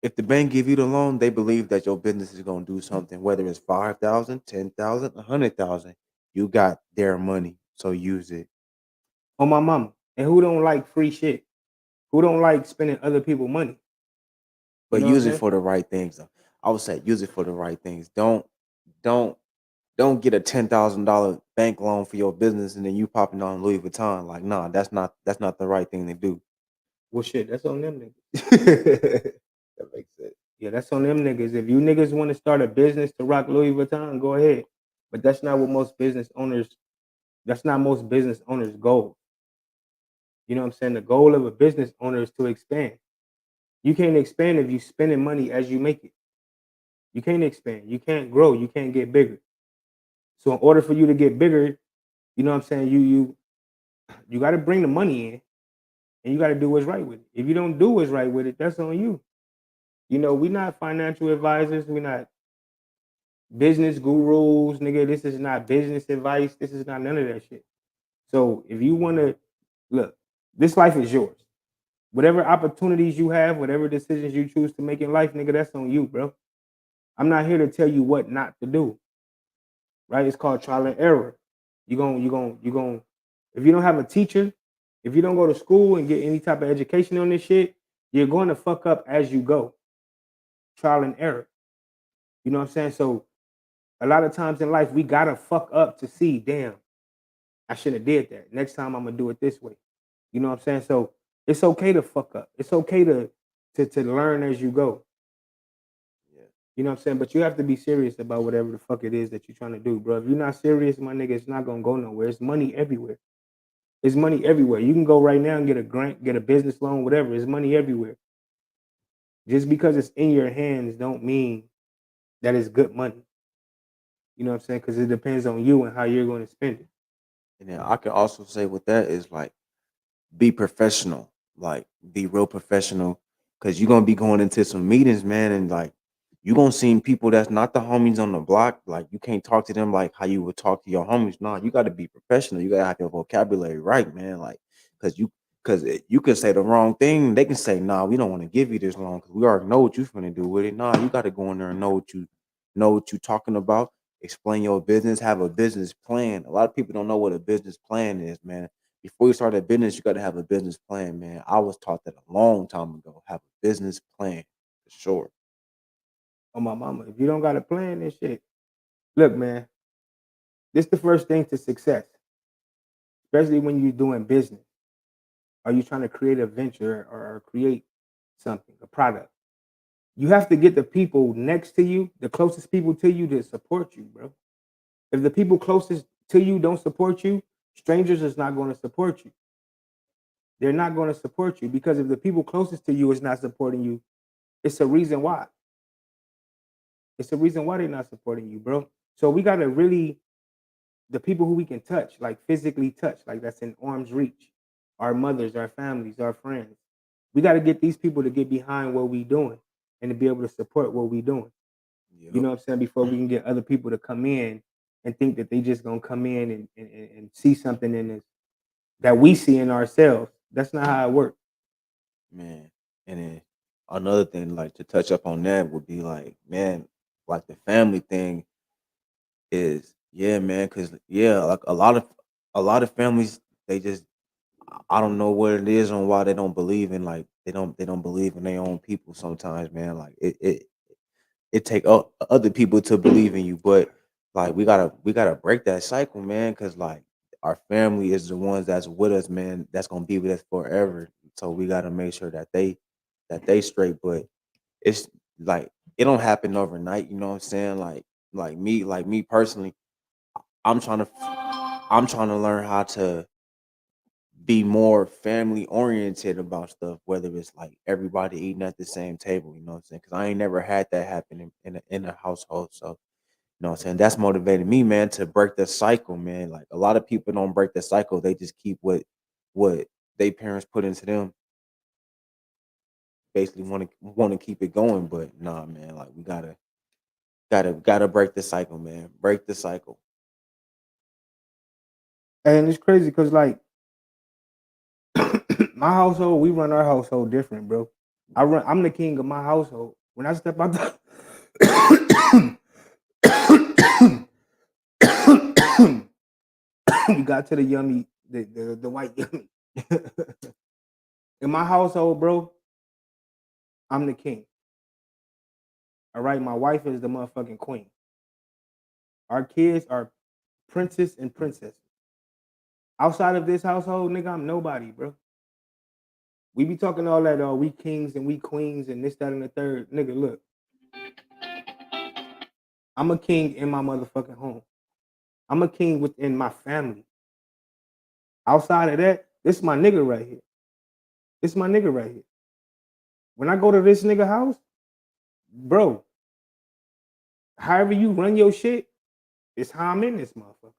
B: if the bank give you the loan, they believe that your business is gonna do something, whether it's 5,000, 10,000, 100,000. You got their money, so use it.
A: On my mama. And who don't like free shit? Who don't like spending other people's money? You
B: But
A: know what I'm
B: use it
A: saying?
B: for the right things. Though. I would say use it for the right things. Don't don't get a $10,000 bank loan for your business and then you popping on Louis Vuitton. Like, nah, that's not the right thing to do.
A: Well, shit, that's on them niggas.
B: That makes sense.
A: Yeah, that's on them niggas. If you niggas want to start a business to rock Louis Vuitton, go ahead. But that's not what most business owners. That's not most business owners' goal. You know what I'm saying? The goal of a business owner is to expand. You can't expand if you spending money as you make it. You can't expand. You can't grow. You can't get bigger. So in order for you to get bigger, you know what I'm saying? You got to bring the money in, and you got to do what's right with it. If you don't do what's right with it, that's on you. You know, we're not financial advisors. We're not business gurus, nigga. This is not business advice. This is not none of that shit. So if you want to look, this life is yours. Whatever opportunities you have, whatever decisions you choose to make in life, nigga, that's on you, bro. I'm not here to tell you what not to do. Right? It's called trial and error. You going if you don't have a teacher, if you don't go to school and get any type of education on this shit, you're going to fuck up as you go. Trial and error. You know what I'm saying? So A lot of times in life, we gotta fuck up to see, damn, I shouldn't have did that. Next time I'm gonna do it this way. You know what I'm saying? So it's okay to fuck up. It's okay to learn as you go.
B: Yeah.
A: You know what I'm saying? But you have to be serious about whatever the fuck it is that you're trying to do, bro. If you're not serious, my nigga, it's not gonna go nowhere. It's money everywhere. It's money everywhere. You can go right now and get a grant, get a business loan, whatever. It's money everywhere. Just because it's in your hands don't mean that it's good money. You know what I'm saying? Because it depends on you and how you're going to spend it.
B: And then I can also say with that is like be professional, like be real professional, because you're gonna be going into some meetings, man, and like you gonna see people that's not the homies on the block. Like you can't talk to them like how you would talk to your homies. No, you got to be professional. You gotta have your vocabulary right, man. Like because you can say the wrong thing, they can say, "Nah, we don't want to give you this loan because we already know what you're gonna do with it." Nah, you got to go in there and know what you talking about. Explain your business. Have a business plan. A lot of people don't know what a business plan is, man. Before you start a business, you got to have a business plan, man. I was taught that a long time ago. Have a business plan for sure.
A: On my mama, if you don't got a plan and shit, look, man, this the first thing to success, especially when you're doing business. Are you trying to create a venture or create something, a product? You have to get the people next to you, the closest people to you to support you, bro. If the people closest to you don't support you, strangers is not going to support you. They're not going to support you because if the people closest to you is not supporting you, it's a reason why. It's a reason why they're not supporting you, bro. So we got to really, the people who we can touch, like physically touch, like that's in arm's reach, our mothers, our families, our friends. We got to get these people to get behind what we doing and to be able to support what we doing. You
B: Yep.
A: know what I'm saying? Before we can get other people to come in and think that they just gonna come in and see something in this that we see in ourselves. That's not how it works.
B: Man. And then another thing, like to touch up on that would be like, man, like the family thing is, yeah, man, because yeah, like a lot of families, they just I don't know what it is on why they don't believe in like they don't believe in their own people sometimes, man. Like it take other people to believe in you, but like we gotta break that cycle, man, because like our family is the ones that's with us, man. That's gonna be with us forever. So we gotta make sure that they straight. But it's like it don't happen overnight. You know what I'm saying? Like me personally, I'm trying to I'm trying to learn how to be more family oriented about stuff, whether it's like everybody eating at the same table, you know what I'm saying? Because I ain't never had that happen in a household. So, you know what I'm saying? That's motivated me, man, to break the cycle, man. Like a lot of people don't break the cycle, they just keep what they parents put into them, basically want to keep it going. But nah, man, like we gotta break the cycle, man. Break the cycle.
A: And it's crazy because like my household, we run our household different, bro. I'm the king of my household. When I step out the we got to the yummy, the white yummy. In my household, bro, I'm the king. All right, my wife is the motherfucking queen. Our kids are princess and princess. Outside of this household, nigga, I'm nobody, bro. We be talking all that, we kings and we queens and this, that, and the third. Nigga, look, I'm a king in my motherfucking home. I'm a king within my family. Outside of that, this is my nigga right here. This is my nigga right here. When I go to this nigga house, bro, however you run your shit, it's how I'm in this motherfucker.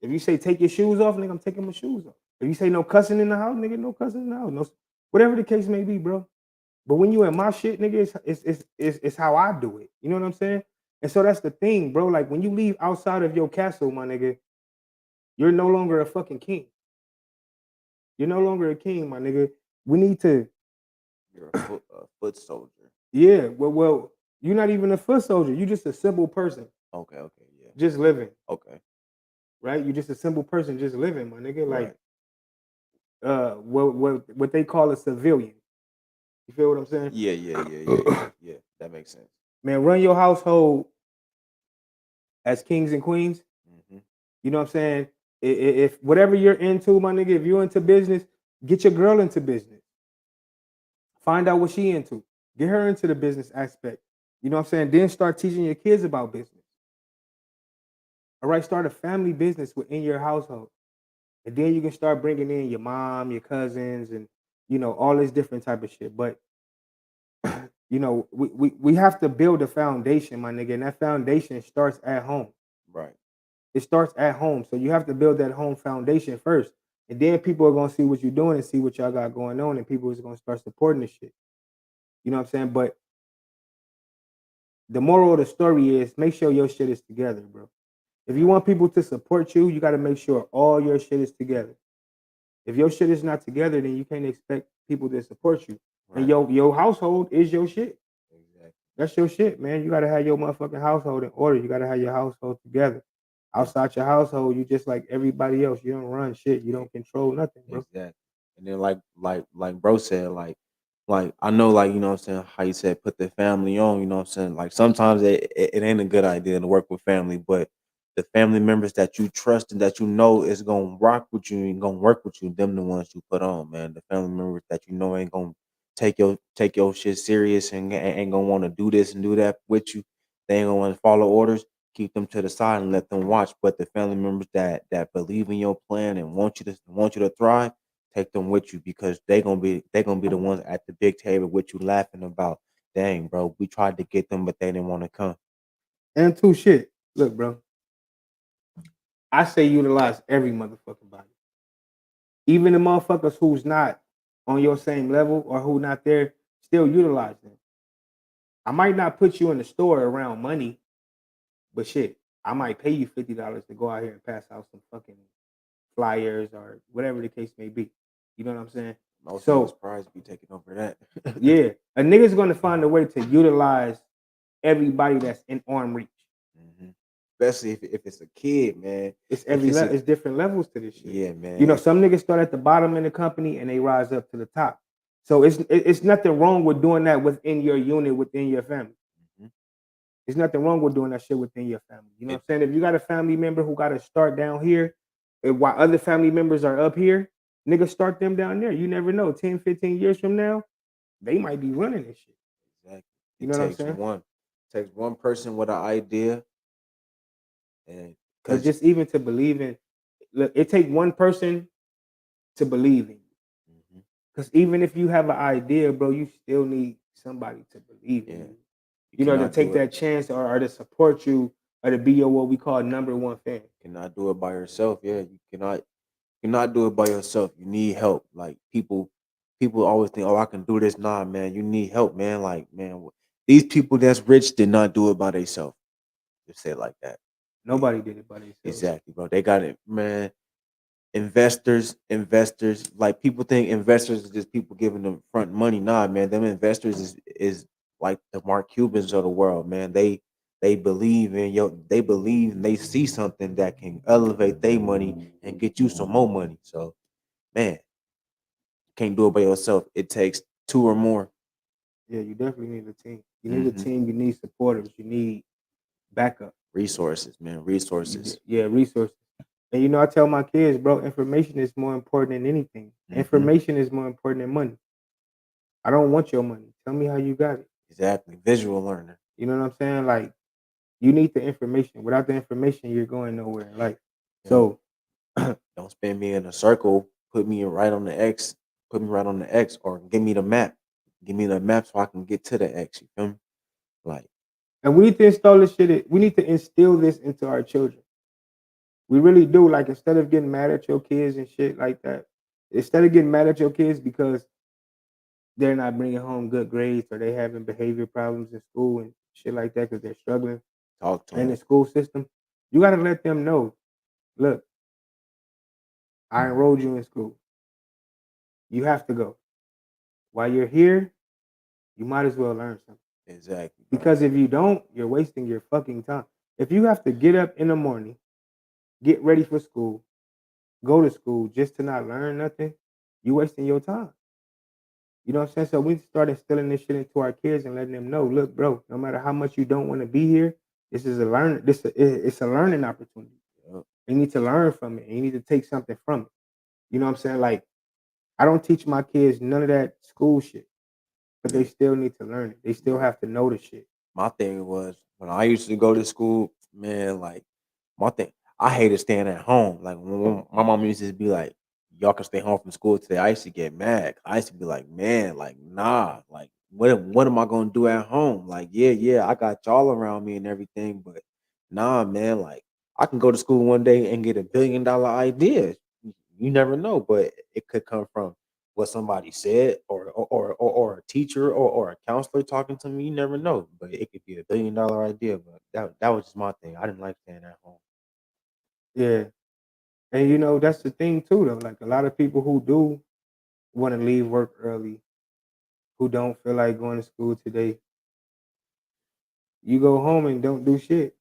A: If you say take your shoes off, nigga, I'm taking my shoes off. If you say no cussing in the house, nigga, no cussing in the house. No, whatever the case may be, bro. But when you in my shit, nigga, it's how I do it. You know what I'm saying? And so that's the thing, bro. Like when you leave outside of your castle, my nigga, you're no longer a fucking king. You're no longer a king, my nigga. We need to,
B: You're a foot soldier.
A: yeah. Well, you're not even a foot soldier. You're just a simple person,
B: Okay, yeah.
A: just living,
B: Okay.
A: right? You're just a simple person, just living, my nigga. Like,
B: Right.
A: what they call a civilian. You feel what I'm saying?
B: Yeah. That makes sense.
A: Man, run your household as kings and queens.
B: Mm-hmm.
A: You know what I'm saying? If whatever you're into, my nigga, if you're into business, get your girl into business. Find out what she into. Get her into the business aspect. You know what I'm saying? Then start teaching your kids about business. All right, start a family business within your household. And then you can start bringing in your mom, your cousins, and all this different type of shit. But we have to build a foundation, my nigga, and that foundation starts at home.
B: Right.
A: It starts at home. So you have to build that home foundation first. And then people are gonna see what you're doing and see what y'all got going on, and people is gonna start supporting this shit. You know what I'm saying? But the moral of the story is make sure your shit is together, bro. If you want people to support you, you gotta make sure all your shit is together. If your shit is not together, then you can't expect people to support you. And
B: Right.
A: your household is your shit.
B: Exactly.
A: That's your shit, man. You gotta have your motherfucking household in order. You gotta have your household together.
B: Yeah.
A: Outside your household, you just like everybody else. You don't run shit. You don't control nothing, bro.
B: Exactly. And then like bro said, like I know, like, you know what I'm saying, how you said put the family on, you know what I'm saying? Like sometimes it ain't a good idea to work with family, but the family members that you trust and that you know is gonna rock with you and gonna work with you, them the ones you put on, man. The family members that you know ain't gonna take your shit serious and ain't gonna want to do this and do that with you. They ain't gonna want to follow orders. Keep them to the side and let them watch. But the family members that believe in your plan and want you to thrive, take them with you because they gonna be the ones at the big table with you laughing about, dang, bro, we tried to get them, but they didn't want to come.
A: And two shit. Look, bro. I say utilize every motherfucking body. Even the motherfuckers who's not on your same level or who not there, still utilize them. I might not put you in the store around money, but shit, I might pay you $50 to go out here and pass out some fucking flyers or whatever the case may be. You know what I'm saying?
B: Most
A: So-
B: niggas probably be taking over that.
A: Yeah, a nigga's gonna find a way to utilize everybody that's in arm reach.
B: Mhm. Especially if it's a kid, man.
A: It's
B: If it's a-
A: it's different levels to this shit.
B: Yeah, man.
A: You know, some niggas start at the bottom in the company and they rise up to the top. So it's nothing wrong with doing that within your unit, within your family.
B: Mhm.
A: There's nothing wrong with doing that shit within your family. You know what I'm saying? If you got a family member who got to start down here, and while other family members are up here, nigga, start them down there. You never know. 10, 15 years from now, they might be running this shit.
B: Exactly.
A: You
B: It
A: know what I'm
B: takes
A: saying?
B: takes one person with an idea, and
A: But
B: because
A: just even to believe in, look, it take one person to believe in you. Because even if you have an idea, bro, you still need somebody to believe in
B: Yeah.
A: you.
B: you
A: You know, to
B: cannot
A: take
B: do it.
A: that chance or to support you or to be your what we call number one fan.
B: Cannot do it by yourself. Yeah, you cannot do it by yourself. You need help. Like people always think, oh, I can do this. Nah, man, you need help, man. Like, man, these people that's rich did not do it by themselves. Just say it like that.
A: Nobody did it by themselves.
B: Exactly, bro. They got it, man. Investors. Like people think investors is just people giving them front money. Nah, man. Them investors is like the Mark Cubans of the world, man. They believe in yo. They believe and they see something that can elevate their money and get you some more money. So, man, can't do it by yourself. It takes two or more.
A: Yeah, you definitely need a team. You need a
B: Mhm.
A: team. You need supporters. You need backup.
B: Resources, man. Resources.
A: Yeah, resources. And I tell my kids, bro, information is more important than anything.
B: Mhm.
A: Information is more important than money. I don't want your money. Tell me how you got it.
B: Exactly. Visual learner.
A: You know what I'm saying? Like, you need the information. Without the information, you're going nowhere in life.
B: Yeah.
A: So,
B: Don't spin me in a circle. Put me right on the X. Put me right on the X, or give me the map. Give me the map so I can get to the X. You feel me? Like,
A: and we need to install this shit. We need to instill this into our children. We really do. Like, instead of getting mad at your kids and shit like that, instead of getting mad at your kids because they're not bringing home good grades or they having behavior problems in school and shit like that because they're struggling
B: talk to
A: in the
B: them.
A: school system, you got to let them know, look, I enrolled you in school. You have to go. While you're here, you might as well learn something.
B: Exactly. Bro.
A: Because if you don't, you're wasting your fucking time. If you have to get up in the morning, get ready for school, go to school just to not learn nothing, you wasting your time. You know what I'm saying? So we start instilling this shit into our kids and letting them know, look, bro, no matter how much you don't want to be here, This is a learn. It's a learning opportunity.
B: Yup.
A: You need to learn from it. And you need to take something from it. You know what I'm saying? Like I don't teach my kids none of that school shit, but they
B: Yeah.
A: still need to learn it. They still
B: Right.
A: have to know the shit.
B: My thing was when I used to go to school, man, like my thing, I hated staying at home. Like when my mom used to be like, "Y'all can stay home from school today." I used to get mad. I used to be like, "Man, like nah, like what am I gonna do at home? Like yeah, I got y'all around me and everything, but nah, man, like I can go to school one day and get $1 billion idea. You never know, but it could come from what somebody said or a teacher or a counselor talking to me. You never know, but it could be $1 billion idea. But that was just my thing. I didn't like staying at home.
A: Yeah. And you know, that's the thing too though. Like a lot of people who do want to leave work early, who don't feel like going to school today, you go home and don't do shit.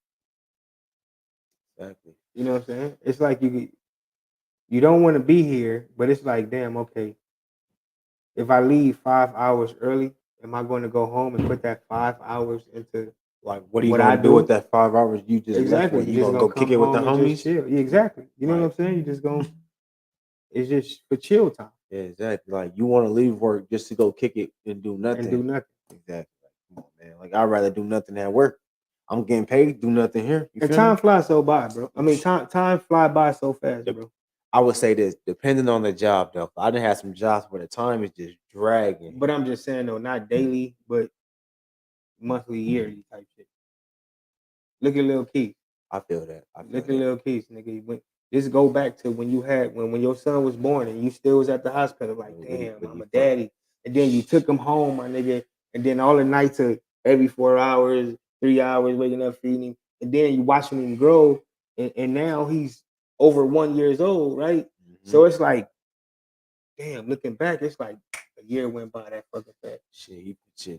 B: Exactly.
A: You know what I'm saying? It's like you don't want to be here, but it's like, damn, okay. If I leave 5 hours early, am I going to go home and put that 5 hours into
B: Like, what are you
A: what I
B: gonna do with
A: do?
B: that 5 hours you just left
A: Exactly.
B: with?
A: You
B: You
A: just
B: gonna
A: gonna
B: go kick
A: come
B: it with the
A: home and just
B: homies?
A: chill. Yeah, exactly. You know what I'm
B: Like,
A: saying? You just going it's just for chill time
B: yeah, exactly. Like, you want to leave work just to go kick it and do
A: and do
B: nothing.
A: nothing.
B: Exactly. Like, come on, man. Like, I'd rather do nothing at work. I'm getting paid, do nothing here. You
A: And
B: feel me?
A: time flies so by, bro. I mean, time fly by so fast,
B: Dep-
A: bro.
B: I would say this, depending on the job, though. I didn't have some jobs where the time is just dragging.
A: But I'm just saying though, not daily, but monthly, yearly type shit. Look at Lil Keith.
B: I feel that. I feel
A: Look at
B: that.
A: Lil Keith, nigga. Just go back to when you had when your son was born and you still was at the hospital. Like, damn,
B: With
A: I'm
B: he
A: a
B: fuck.
A: daddy. And then you took him home, my nigga. And then all the nights of every 4 hours, 3 hours, waking up feeding him. And then you watching him grow. And now he's over 1 years old, right?
B: Mhm.
A: So it's like, damn, looking back, it's like a year went by that fucking fast.
B: Shit.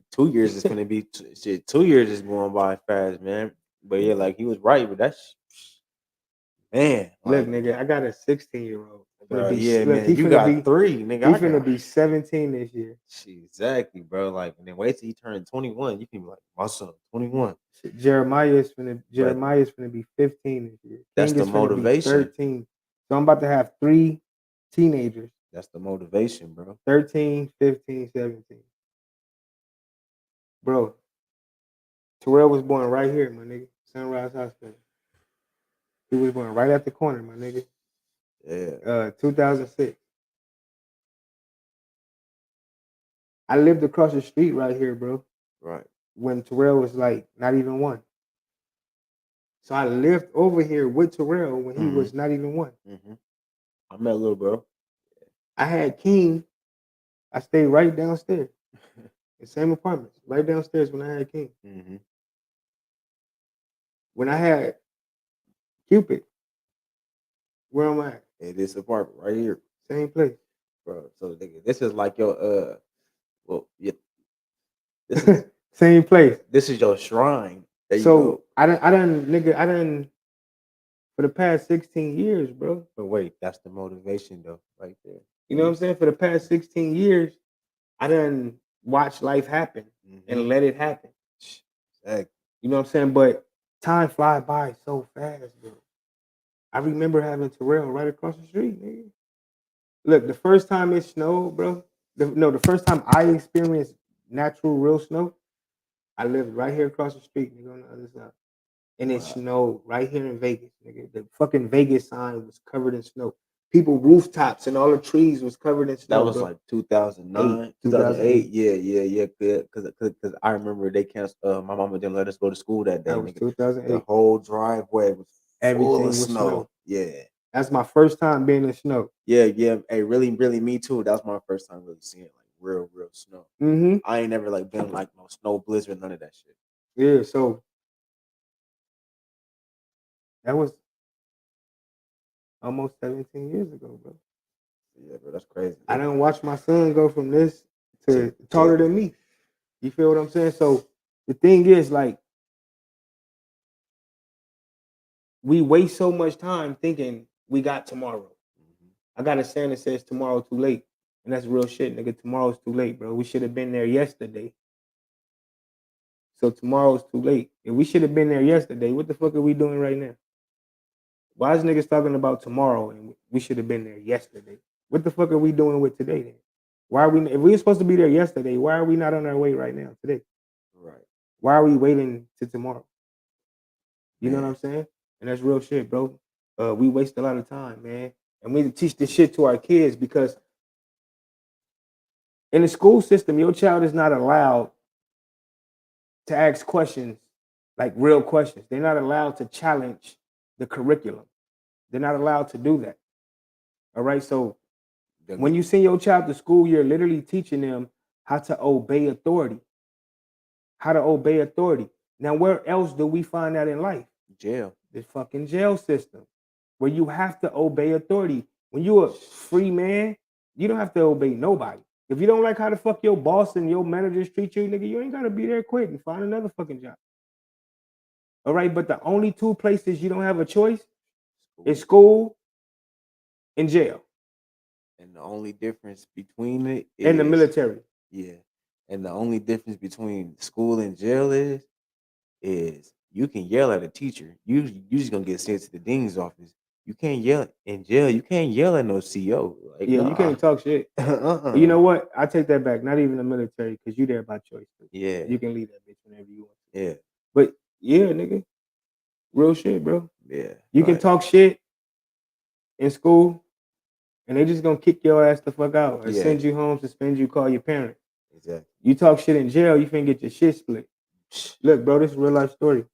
B: 2 years is gonna be shit. 2 years is going by fast, man. But yeah, like he was right, but that's man,
A: Look,
B: like,
A: nigga, I got a 16-year-old. Finna
B: bro,
A: be
B: yeah,
A: look,
B: man. You got three, nigga.
A: he
B: I
A: finna
B: got
A: be 17 this year.
B: shit, exactly, bro. Like, and then wait till he turn 21. You can be like, my son, 21.
A: Shit,
B: But
A: Jeremiah's finna be 15 this year.
B: that's
A: King
B: the
A: is finna be
B: motivation.
A: 13. So I'm about to have three teenagers,
B: That's the motivation, bro.
A: 13, 15, 17. Bro, Terrell was born right here, my nigga. Sunrise Hospital. He was born right at the corner, my nigga.
B: Yeah,
A: 2006. I lived across the street right here, bro,
B: right.
A: when Terrell was like not even one. So I lived over here with Terrell when he
B: Mm-hmm.
A: was not even one.
B: Mm-hmm. I met little bro.
A: I had King. I stayed right downstairs. The same apartments, right downstairs when I had King.
B: Mm-hmm.
A: When I had Cupid, where am I at?
B: It is apartment right here,
A: Same place.
B: bro. So nigga, this is like your well, yeah, this is
A: Same place.
B: this is your shrine. There you
A: So
B: go.
A: I done for the past 16 years, bro.
B: But wait, that's the motivation though, right there.
A: You know what I'm saying? For the past 16 years, I done watched life happen
B: Mm-hmm.
A: and let it happen.
B: Exactly.
A: You know what I'm saying? But time fly by so fast, bro. I remember having Terrell right across the street, nigga. Look, the first time it snowed, bro. The first time I experienced natural real snow, I lived right here across the street, nigga, on the other side. And it
B: Wow.
A: snowed right here in Vegas, nigga. The fucking Vegas sign was covered in snow. People rooftops and all the trees was covered in
B: That
A: snow,
B: was
A: bro.
B: like 2009,
A: 2008.
B: 2008. Yeah. Cause I remember they canceled. My mama didn't let us go to school that day,
A: That was
B: nigga. The
A: 2008.
B: whole driveway was full of
A: Everything was
B: snow.
A: snow.
B: Yeah.
A: That's my first time being in snow.
B: Yeah. Hey, really, me too. That was my first time really seeing like real snow.
A: Mm-hmm.
B: I ain't never like been like no snow blizzard, none of that shit.
A: Yeah, so that was almost 17 years ago, bro.
B: Yeah, bro, that's crazy.
A: I done watched my son go from this to taller than me. You feel what I'm saying? So the thing is, like, we waste so much time thinking we got tomorrow.
B: Mhm.
A: I got a saying that says tomorrow too late. And that's real shit, nigga. Tomorrow's too late, bro. We should have been there yesterday. So tomorrow's too late. If we should have been there yesterday, what the fuck are we doing right now? Why is niggas talking about tomorrow and we should have been there yesterday? What the fuck are we doing with today then? Why are we? If we were supposed to be there yesterday, why are we not on our way right now today?
B: Right.
A: Why are we waiting till tomorrow? You know what
B: Man.
A: I'm saying? And that's real shit, bro. We waste a lot of time, man. And we need to teach this shit to our kids because in the school system, your child is not allowed to ask questions, like real questions. They're not allowed to challenge the curriculum. They're not allowed to do that. All right. So
B: They'll
A: when
B: get
A: you send your child to school, you're literally teaching them how to obey authority. How to obey authority. Now, where else do we find that in life?
B: jail.
A: The fucking jail system, where you have to obey authority. When you're a free man, you don't have to obey nobody. If you don't like how the fuck your boss and your managers treat you, nigga, you ain't gotta be there. Quit and find another fucking job. All right, but the only two places you don't have a choice is school and jail
B: And the only difference between it is
A: and the military.
B: Yeah. And the only difference between school and jail is you can yell at a teacher. You just gonna get sent to the dean's office. You can't yell in jail. You can't yell at no CO. Like,
A: Yeah, you can't talk shit.
B: Uh-uh.
A: You know what? I take that back. Not even the military, because you there by choice. Too.
B: Yeah.
A: You can leave that bitch whenever you want.
B: Yeah.
A: But yeah, nigga, real shit, bro.
B: Yeah.
A: You can
B: like,
A: talk shit in school, and they just gonna kick your ass the fuck out or
B: Yeah.
A: send you home, suspend you, call your parents.
B: Exactly.
A: You talk shit in jail, you finna get your shit split. Look, bro, this is a real life story.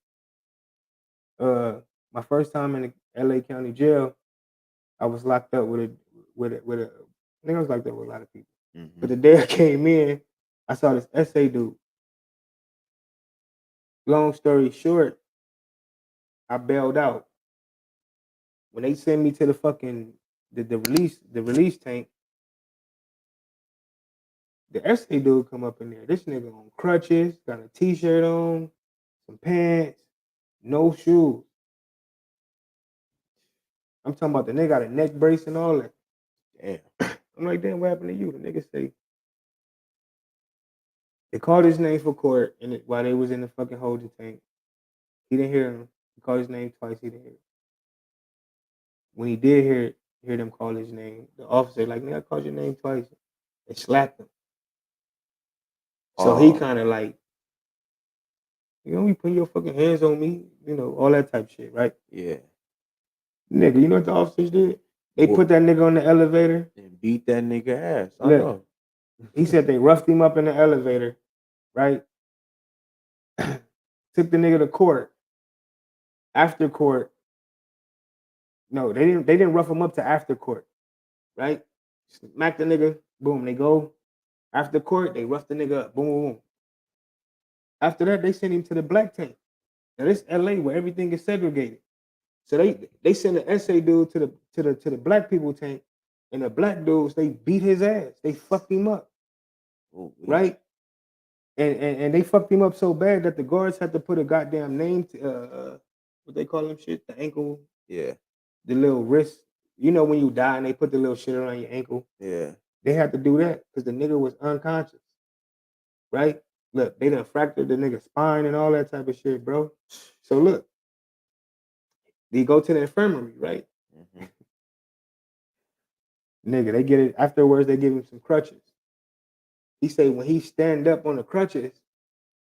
A: My first time in the LA County jail, I was locked up with a I think I was locked up with a lot of people.
B: Mhm.
A: But the day I came in, I saw this SA dude. Long story short, I bailed out. When they sent me to the fucking the release tank, the SA dude come up in there. This nigga on crutches, got a t-shirt on, some pants, no shoes. I'm talking about the nigga got a neck brace and all that.
B: Damn.
A: I'm like, damn, what happened to you? The nigga say, they called his name for court and while they was in the fucking holding tank. He didn't hear him. He called his name twice. He didn't hear it. When he did hear them call his name, the officer like, nigga, I called your name twice. They slapped him. So he kind of like, you know, you putting your fucking hands on me, you know, all that type of shit, right?
B: Yeah.
A: Nigga, you know what the officers did? They
B: Whoop.
A: put that nigga on the elevator.
B: And beat that nigga ass. I
A: Look.
B: know.
A: He said they roughed him up in the elevator, right? Took the nigga to court. After court, no, they didn't rough him up to after court, right? Smack the nigga, boom, they go. After court, they rough the nigga up, boom, boom, boom. After that, they sent him to the black tank. Now this LA where everything is segregated. So they send an SA dude to the black people tank, and the black dudes, they beat his ass. They fucked him up.
B: Ooh,
A: Right? And they fucked him up so bad that the guards had to put a goddamn name to what they call them shit, the ankle,
B: Yeah.
A: the little wrist. You know when you die and they put the little shit around your ankle.
B: Yeah.
A: They had to do that because the nigga was unconscious. Right? Look, they done fractured the nigga's spine and all that type of shit, bro. So look, they go to the infirmary, right?
B: Mm-hmm.
A: Nigga, they get it afterwards. They give him some crutches. He say when he stand up on the crutches,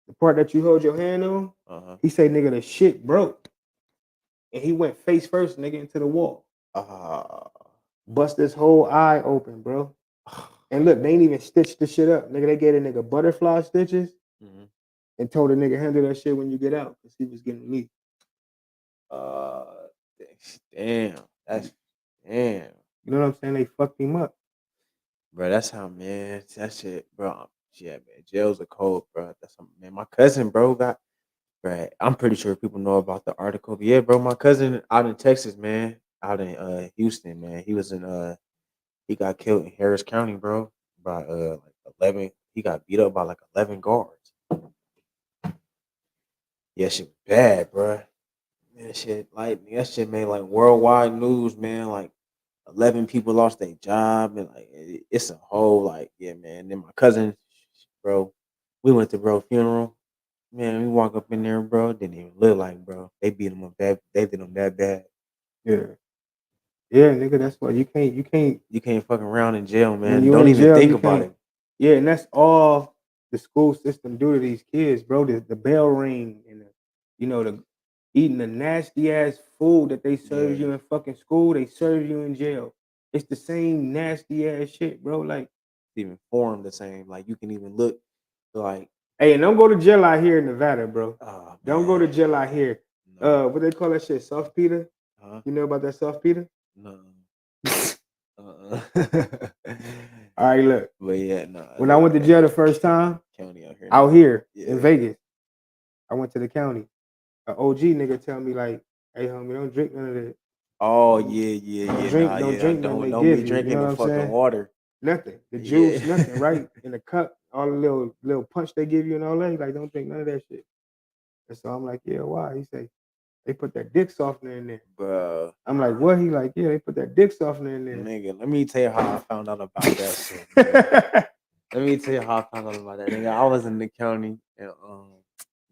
A: the part that you hold your hand on, he say, nigga, the shit broke. And he went face first, nigga, into the wall. Bust this whole eye open, bro. And look, they ain't even stitched the shit up. Nigga, they gave a nigga butterfly stitches and told the nigga handle that shit when you get out because he was getting released.
B: Damn. That's damn.
A: You know what I'm saying? They fucked him up.
B: Bro, that's how, man. That shit, bro. Yeah, man. Jails are cold, bro. That's how, man. My cousin, bro, got, bro. I'm pretty sure people know about the article. But yeah, bro, my cousin out in Texas, man. Out in Houston, man. He was in he got killed in Harris County, bro. By like 11. He got beat up by like 11 guards. Yeah, shit was bad, bro. Man, that shit made like worldwide news, man. Like 11 people lost their job, and like it's a whole like, yeah, man. Then my cousin, bro, we went to bro funeral. Man, we walk up in there, bro. Didn't even look like, bro. They beat them up that. They did them that bad.
A: Yeah. Yeah, nigga, that's why you can't
B: You can't fuck around in jail,
A: when
B: man.
A: you
B: Don't
A: in
B: even
A: jail,
B: think
A: you
B: about
A: can't.
B: it.
A: Yeah, and that's all the school system do to these kids, bro. The bell ring and the eating the nasty ass food that they serve
B: Yeah,
A: you in fucking school, they serve you in jail. It's the same nasty ass shit, bro. Like,
B: even form the same. Like you can even look like,
A: hey, and don't go to jail out here in Nevada, bro.
B: oh
A: Don't go
B: man,
A: to jail out here.
B: no,
A: What they call that shit? Soft Peter?
B: huh?
A: You know about that Soft Peter?
B: No. Uh-uh.
A: All right, look.
B: But yeah, no,
A: When I went to jail the first time
B: county out here.
A: out here in
B: Yeah.
A: Vegas, I went to the county. An OG nigga tell me like, "Hey, homie, don't drink none of that.
B: Oh
A: Don't,
B: yeah, yeah,
A: don't
B: yeah.
A: drink,
B: Nah,
A: don't
B: yeah.
A: drink nothing
B: Don't
A: they
B: don't be
A: give you. You
B: drinking
A: know
B: the
A: what I'm
B: fucking
A: saying?
B: water.
A: Nothing. The
B: Yeah.
A: juice, nothing. Right in the cup, all the little punch they give you and all that. He like, don't drink none of that shit. And so I'm like, yeah, why? He say they put that dick softener in there.
B: Bro,
A: I'm like, what? He like, yeah, they put that dick softener in there.
B: nigga, let me tell you how I found out about that shit. Nigga. Let me tell you how I found out about that. Nigga, I was in the county and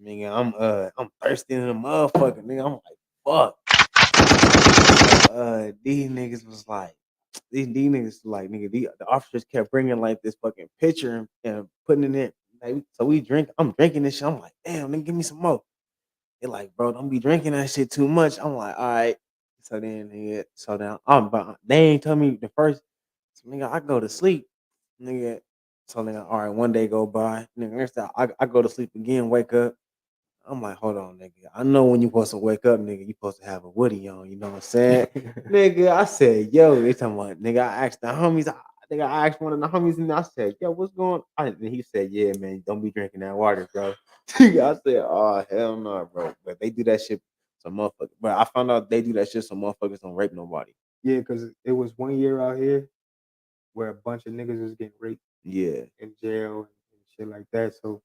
B: nigga, I'm thirsty in the motherfucker. Nigga, I'm like, fuck. These niggas was like, these niggas like nigga, the officers kept bringing like this fucking pitcher and putting it in. Like, so we drink. I'm drinking this shit. I'm like, damn, nigga, give me some more. They're like, bro, don't be drinking that shit too much. I'm like, all right. So then, nigga, so then, but they ain't tell me the first. So nigga, I go to sleep, nigga. So nigga, all right, one day go by, nigga. Next time I go to sleep again, wake up. I'm like, hold on, nigga. I know when you supposed to wake up, nigga, you supposed to have a woody on. You know what I'm saying, nigga? I said, yo, they talking about, nigga. I asked the homies. I asked one of the homies, and I said, yo, what's going on? And he said, yeah, man, don't be drinking that water, bro. I said, oh hell no, bro. But they do that shit, some motherfuckers. But I found out they do that shit, some motherfuckers don't rape nobody.
A: Yeah, because it was one year out here where a bunch of niggas was getting raped
B: Yeah,
A: in jail and shit like that. So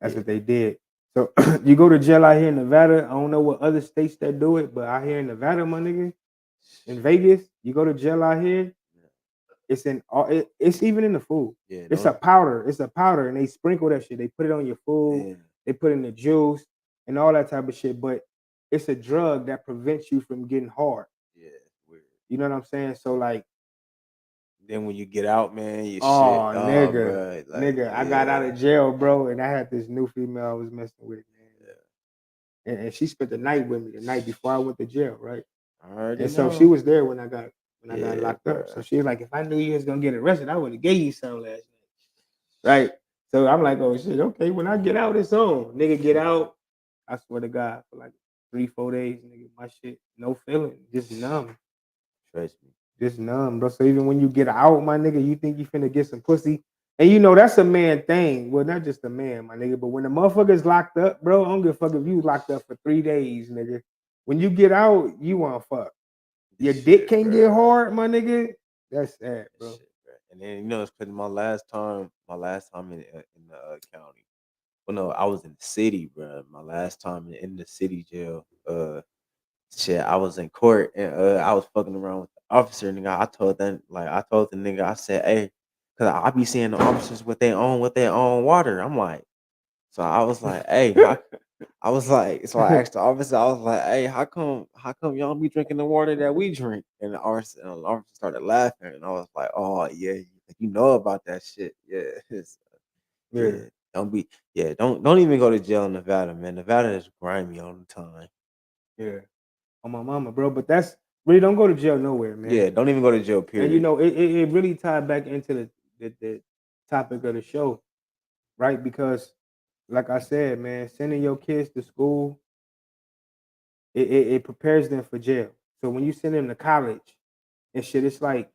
A: that's
B: yeah.
A: what they did. So you go to jail out here in Nevada. I don't know what other states that do it, but out here in Nevada, my nigga, in Vegas, you go to jail out here. It's in all. It's even in the food.
B: Yeah,
A: It's a powder. It's a powder, and they sprinkle that shit. They put it on your food.
B: yeah,
A: They put it in the juice and all that type of shit. But it's a drug that prevents you from getting hard.
B: yeah. It's weird.
A: You know what I'm saying? So like,
B: Then when you get out, man, you shit.
A: oh
B: Oh,
A: nigga,
B: bro, like
A: nigga, I got out
B: yeah,
A: of jail, bro, and I had this new female I was messing with, man.
B: yeah.
A: And she spent the night with me the night before I went to jail, right?
B: I already
A: And so she
B: know.
A: was there when I got
B: Yeah,
A: locked up. So
B: bro.
A: she was like, if I knew you was gonna get arrested, I would have gave you some last night. Right. So I'm like, oh shit, okay. When I get out, it's on. Nigga get out. I swear to God, for like 3-4 days, nigga, my shit, no feeling, just numb.
B: Trust me.
A: Just numb, bro. So even when you get out, my nigga, you think you finna get some pussy. And you know that's a man thing. Well, not just a man, my nigga, but when the motherfucker's locked up, bro, I don't give a fuck if you locked up for 3 days, nigga. When you get out, you wanna fuck. Your dick
B: Shit,
A: can't get
B: bro.
A: hard, my nigga. That's sad, bro.
B: Shit, bro. And then it's cause my last time in the county. Well, no, I was in the city, bro. My last time in the city jail. Shit, I was in court and I was fucking around with the officer, nigga. I told the nigga, I said, hey, cause I be seeing the officers with their own water. I'm like, so I was like, hey, I was like, so I asked the officer, I was like, hey, how come y'all be drinking the water that we drink? And the officer started laughing, and I was like, oh yeah, you know about that shit, yeah,
A: Yeah,
B: yeah. Don't be, yeah, don't even go to jail in Nevada, man. Nevada is grimy all the time.
A: yeah. On my mama, bro. But that's really don't go to jail nowhere, man.
B: Yeah, don't even go to jail.
A: And you
B: Period.
A: know, it really tied back into the topic of the show, right? Because like I said, man, sending your kids to school, it prepares them for jail. So when you send them to college and shit, it's like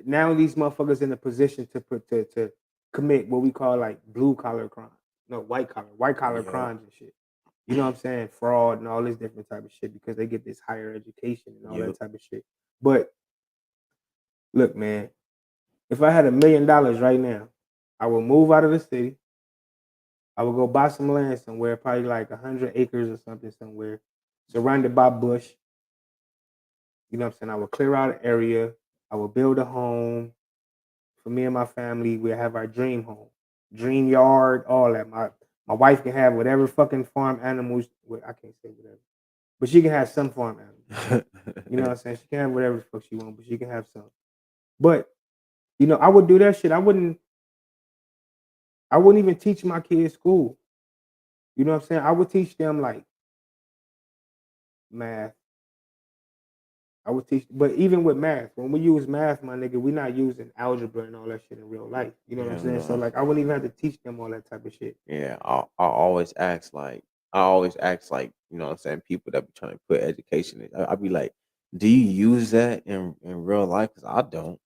A: now these motherfuckers in a position to commit what we call like blue collar crimes. No, white collar
B: Yeah,
A: crimes and shit. You know what I'm saying? Fraud and all this different type of shit because they get this higher education and all
B: yep.
A: that type of shit. But look, man, if I had $1 million right now, I would move out of the city. I would go buy some land somewhere, probably like 100 acres or something somewhere, surrounded by bush. You know what I'm saying? I would clear out an area. I would build a home for me and my family. We have our dream home, dream yard, all that. My wife can have whatever fucking farm animals. I can't say whatever, but she can have some farm animals. You know what I'm saying? She can have whatever the fuck she wants, but she can have some. But I would do that shit. I wouldn't even teach my kids school. You know what I'm saying? I would teach them like math. I would teach, but even with math, when we use math, my nigga, we're not using algebra and all that shit in real life. You know what I'm saying? So like, I wouldn't even have to teach them all that type of shit.
B: Yeah, I always ask like, you know what I'm saying, people that be trying to put education in. I be like, do you use that in real life? Because I don't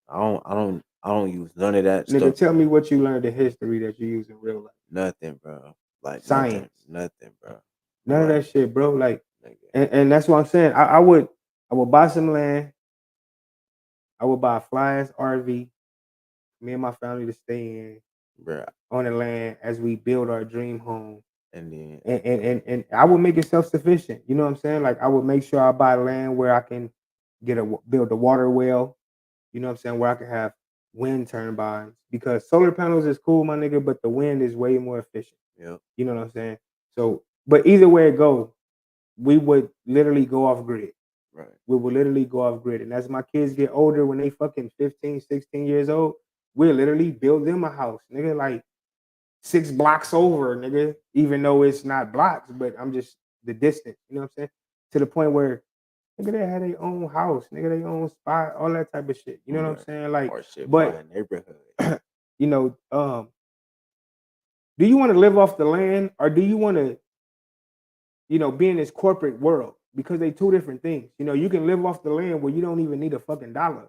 B: use none of that
A: Nigga,
B: stuff.
A: tell me what you learned in history that you use in real life.
B: Nothing, bro. Like
A: Science.
B: nothing, bro.
A: None of
B: Like,
A: that shit, bro. Like,
B: nigga,
A: and that's what I'm saying. I would buy some land. I would buy a fly ass RV, me and my family to stay in
B: bro.
A: on the land as we build our dream home.
B: And then
A: And I would make it self-sufficient. You know what I'm saying? Like, I would make sure I buy land where I can build a water well. You know what I'm saying? Where I can have wind turbines, because solar panels is cool, my nigga, but the wind is way more efficient.
B: yeah,
A: You know what I'm saying? So, but either way it go, we would literally go off grid.
B: right.
A: We will literally go off grid. And as my kids get older, when they fucking 15, 16 years old, we'll literally build them a house, nigga, like 6 blocks over, nigga, even though it's not blocks, but I'm just the distance, you know what I'm saying? To the point where, nigga, they had their own house, nigga, their own spot, all that type of shit. You know what I'm
B: Right.
A: saying? Like,
B: Or shit by
A: but
B: a neighborhood.
A: you know, do you want to live off the land, or do you want to, be in this corporate world? Because they two different things. You can live off the land where you don't even need a fucking dollar,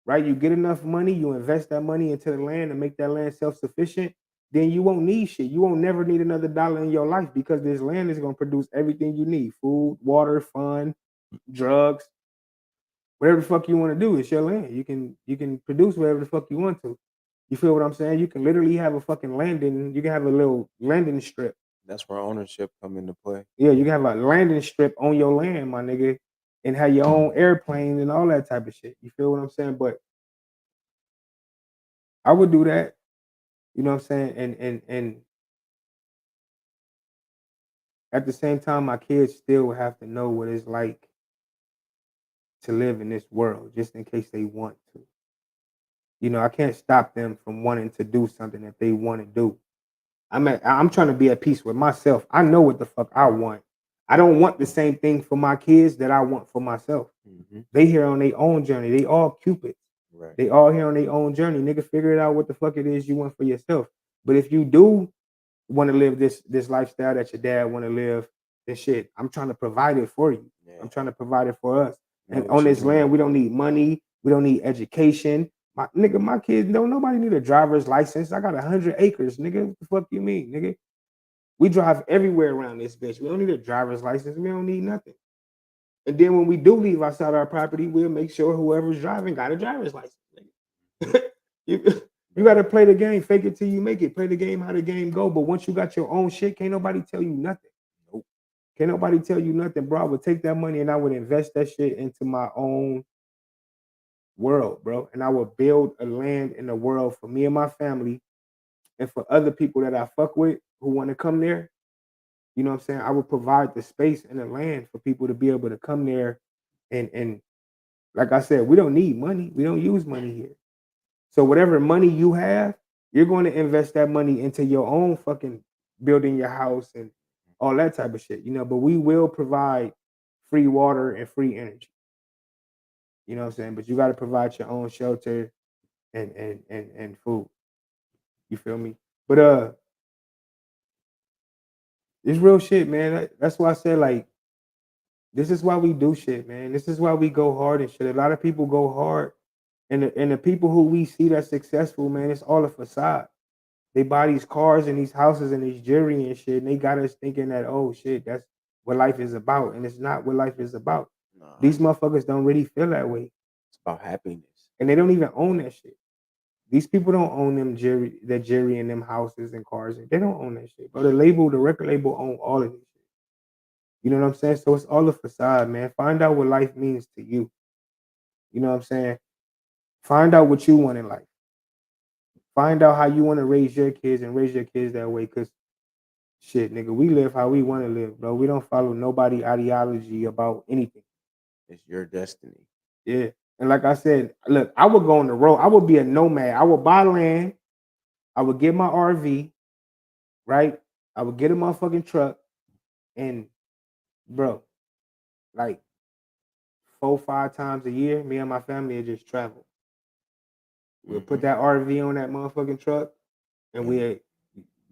A: right? You get enough money, you invest that money into the land and make that land self-sufficient, then you won't need shit. You won't never need another dollar in your life, because this land is going to produce everything you need: food, water, fun, drugs, whatever the fuck you want to do. It's your land. You can produce whatever the fuck you want to. You feel what I'm saying? You can literally have a fucking landing. You can have a little landing strip.
B: That's where ownership come into play.
A: Yeah, you can have a landing strip on your land, my nigga, and have your own airplane and all that type of shit. You feel what I'm saying? But I would do that. You know what I'm saying? And at the same time, my kids still would have to know what it's like to live in this world, just in case they want to. I can't stop them from wanting to do something that they want to do. I'm trying to be at peace with myself. I know what the fuck I want. I don't want the same thing for my kids that I want for myself.
B: Mm-hmm.
A: They here on their own journey. They all cupids.
B: Right.
A: They all here on their own journey. Nigga, figure it out what the fuck it is you want for yourself. But if you do want to live this lifestyle that your dad want to live, then shit, I'm trying to provide it for you.
B: Yeah.
A: I'm trying to provide it for us.
B: You know
A: And
B: what
A: on
B: you
A: this
B: doing.
A: land, we don't need money. We don't need education. My kids don't. Nobody need a driver's license. I got 100 acres, nigga. What the fuck you mean, nigga? We drive everywhere around this bitch. We don't need a driver's license. We don't need nothing. And then when we do leave outside our property, we'll make sure whoever's driving got a driver's license. Nigga. you got to play the game. Fake it till you make it. Play the game how the game go. But once you got your own shit, can't nobody tell you nothing. Nope. Can't nobody tell you nothing, bro. I would take that money and I would invest that shit into my own world, bro. And I would build a land in the world for me and my family, and for other people that I fuck with who want to come there. You know what I'm saying? I would provide the space and the land for people to be able to come there, and like I said, we don't need money. We don't use money here. So whatever money you have, you're going to invest that money into your own fucking building your house and all that type of shit. But we will provide free water and free energy. You know what I'm saying? But you got to provide your own shelter and food. You feel me? But it's real shit, man. That's why I said, like, this is why we do shit, man. This is why we go hard and shit. A lot of people go hard, and the people who we see that's successful, man, it's all a facade. They buy these cars and these houses and these jewelry and shit, and they got us thinking that, oh shit, that's what life is about, and it's not what life is about.
B: Nah,
A: These motherfuckers don't really feel that way,
B: it's about happiness.
A: and they don't even own that shit. These people don't own that jewelry and them houses and cars. They don't own that shit. But the record label own all of this shit. You know what I'm saying? So it's all a facade, man. Find out what life means to you. You know what I'm saying? Find out what you want in life. Find out how you want to raise your kids and raise your kids that way. Because shit, nigga, we live how we want to live, bro. We don't follow nobody ideology about anything.
B: It's your destiny.
A: Yeah. And like I said, look, I would go on the road. I would be a nomad. I would buy land. I would get my RV, right? I would get a motherfucking truck. And, bro, like 4-5 times a year, me and my family would just travel. We'll put that RV on that motherfucking truck. And we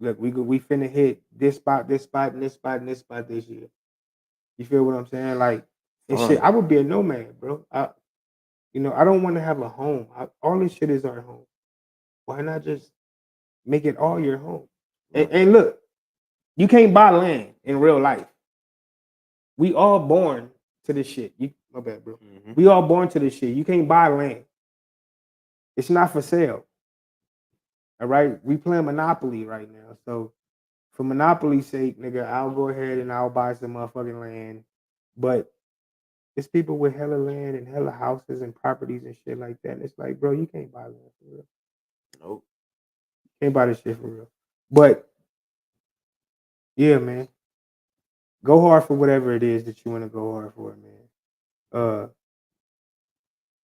A: finna hit this spot, and this spot, and this spot this year. You feel what I'm saying? Like, and shit, I would be a nomad, bro. I don't want to have a home. All this shit is our home. Why not just make it all your home? And look, you can't buy land in real life. We all born to this shit. My bad, bro. We all born to this shit. You can't buy land. It's not for sale. All right? We playing Monopoly right now. So for Monopoly's sake, nigga, I'll go ahead and I'll buy some motherfucking land. But it's people with hella land and hella houses and properties and shit like that. And it's like, bro, you can't buy land for real.
B: Nope.
A: Can't buy this shit for real. But yeah, man. Go hard for whatever it is that you want to go hard for, man.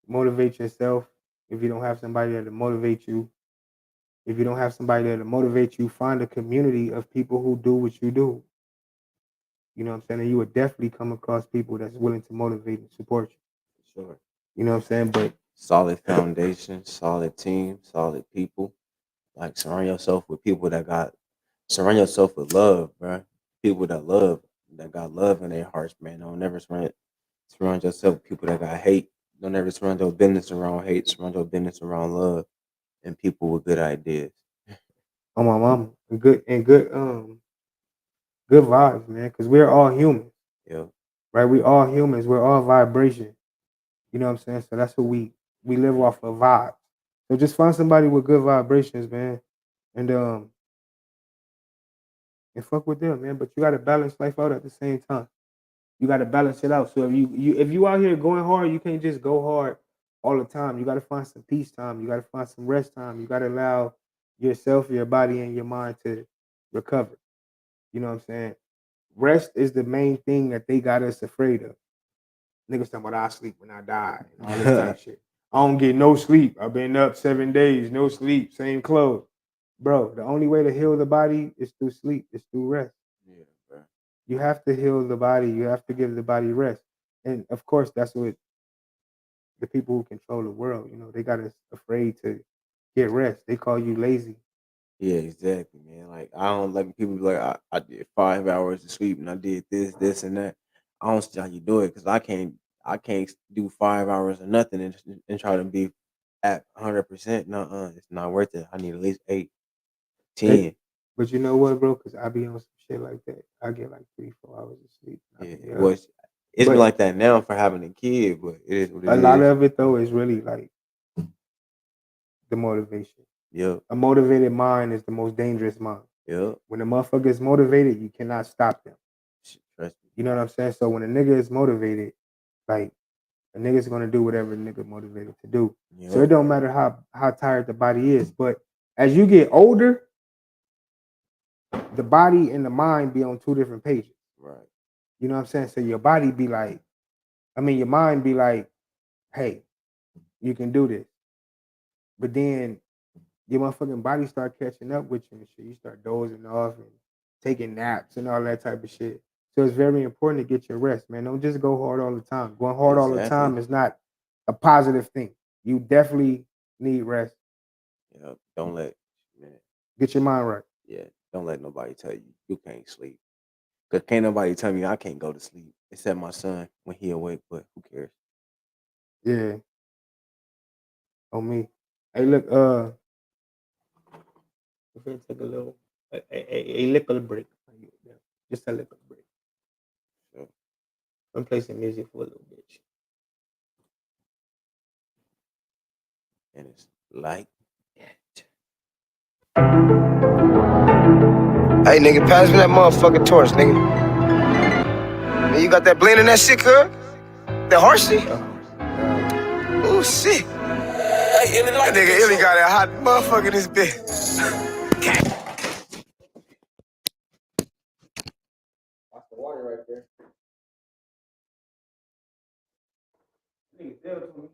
A: Motivate yourself. If you don't have somebody that'll motivate you, if you don't have somebody that'll motivate you, find a community of people who do what you do. You know what I'm saying? And you would definitely come across people that's willing to motivate and support you.
B: Sure.
A: You know what I'm saying? But
B: solid foundation, solid team, solid people. Like surround yourself with people surround yourself with love, bro. People that got love in their hearts, man. Don't never surround yourself with people that got hate. Don't ever surround your business around hate. Surround your business around love and people with good ideas.
A: On my mama, good vibes, man. Because we're all humans.
B: Yeah.
A: Right? We all humans. We're all vibration. You know what I'm saying? So that's what we live off of vibes. So just find somebody with good vibrations, man. And fuck with them, man. But you gotta balance life out at the same time. You gotta balance it out. So if you out here going hard, you can't just go hard all the time. You gotta find some peace time. You gotta find some rest time. You gotta allow yourself, your body, and your mind to recover. You know what I'm saying? Rest is the main thing that they got us afraid of. Niggas talking about I sleep when I die and all this type of shit. I don't get no sleep. I've been up 7 days, no sleep, same clothes. Bro, the only way to heal the body is through sleep. It's through rest.
B: Yeah, bro.
A: You have to heal the body. You have to give the body rest. And of course, that's what the people who control the world, they got us afraid to get rest. They call you lazy.
B: Yeah, exactly, man. Like I don't like people be like, I did 5 hours of sleep and I did this, and that. I don't see how you do it because I can't do 5 hours or nothing and try to be at 100%. No, it's not worth it. I need at least 8, 10.
A: But you know what, bro? Because I be on some shit like that. I get like 3-4 hours of sleep.
B: Yeah, well, it's been like that now for having a kid, but it is what it is.
A: A lot of it though is really like the motivation.
B: Yeah.
A: A motivated mind is the most dangerous mind.
B: Yeah.
A: When a motherfucker is motivated, you cannot stop them.
B: Trust me.
A: You know what I'm saying? So when a nigga is motivated, like a nigga's gonna do whatever a nigga motivated to do. Yeah. So it don't matter how tired the body is. But as you get older, the body and the mind be on 2 different pages.
B: Right.
A: You know what I'm saying? So your body be like, your mind be like, hey, you can do this. But then your motherfucking body start catching up with you and shit. You start dozing off and taking naps and all that type of shit. So it's very important to get your rest, man. Don't just go hard all the time. Going hard all the time is not a positive thing. You definitely need rest.
B: Yeah, don't let
A: get your mind right.
B: Yeah, don't let nobody tell you can't sleep. Because can't nobody tell me I can't go to sleep except my son when he awake, but who cares?
A: Yeah. On me. Hey, look, we're gonna take a little break. Just a little break.
B: Sure.
A: I'm playing some music for a little bit.
B: And it's like that.
C: Hey, nigga, pass me that motherfucking torch, nigga. Man, you got that blend in that shit, cuz? That horse shit? Oh, shit. That nigga Illy got that hot motherfucker in his bed.
A: Dale told me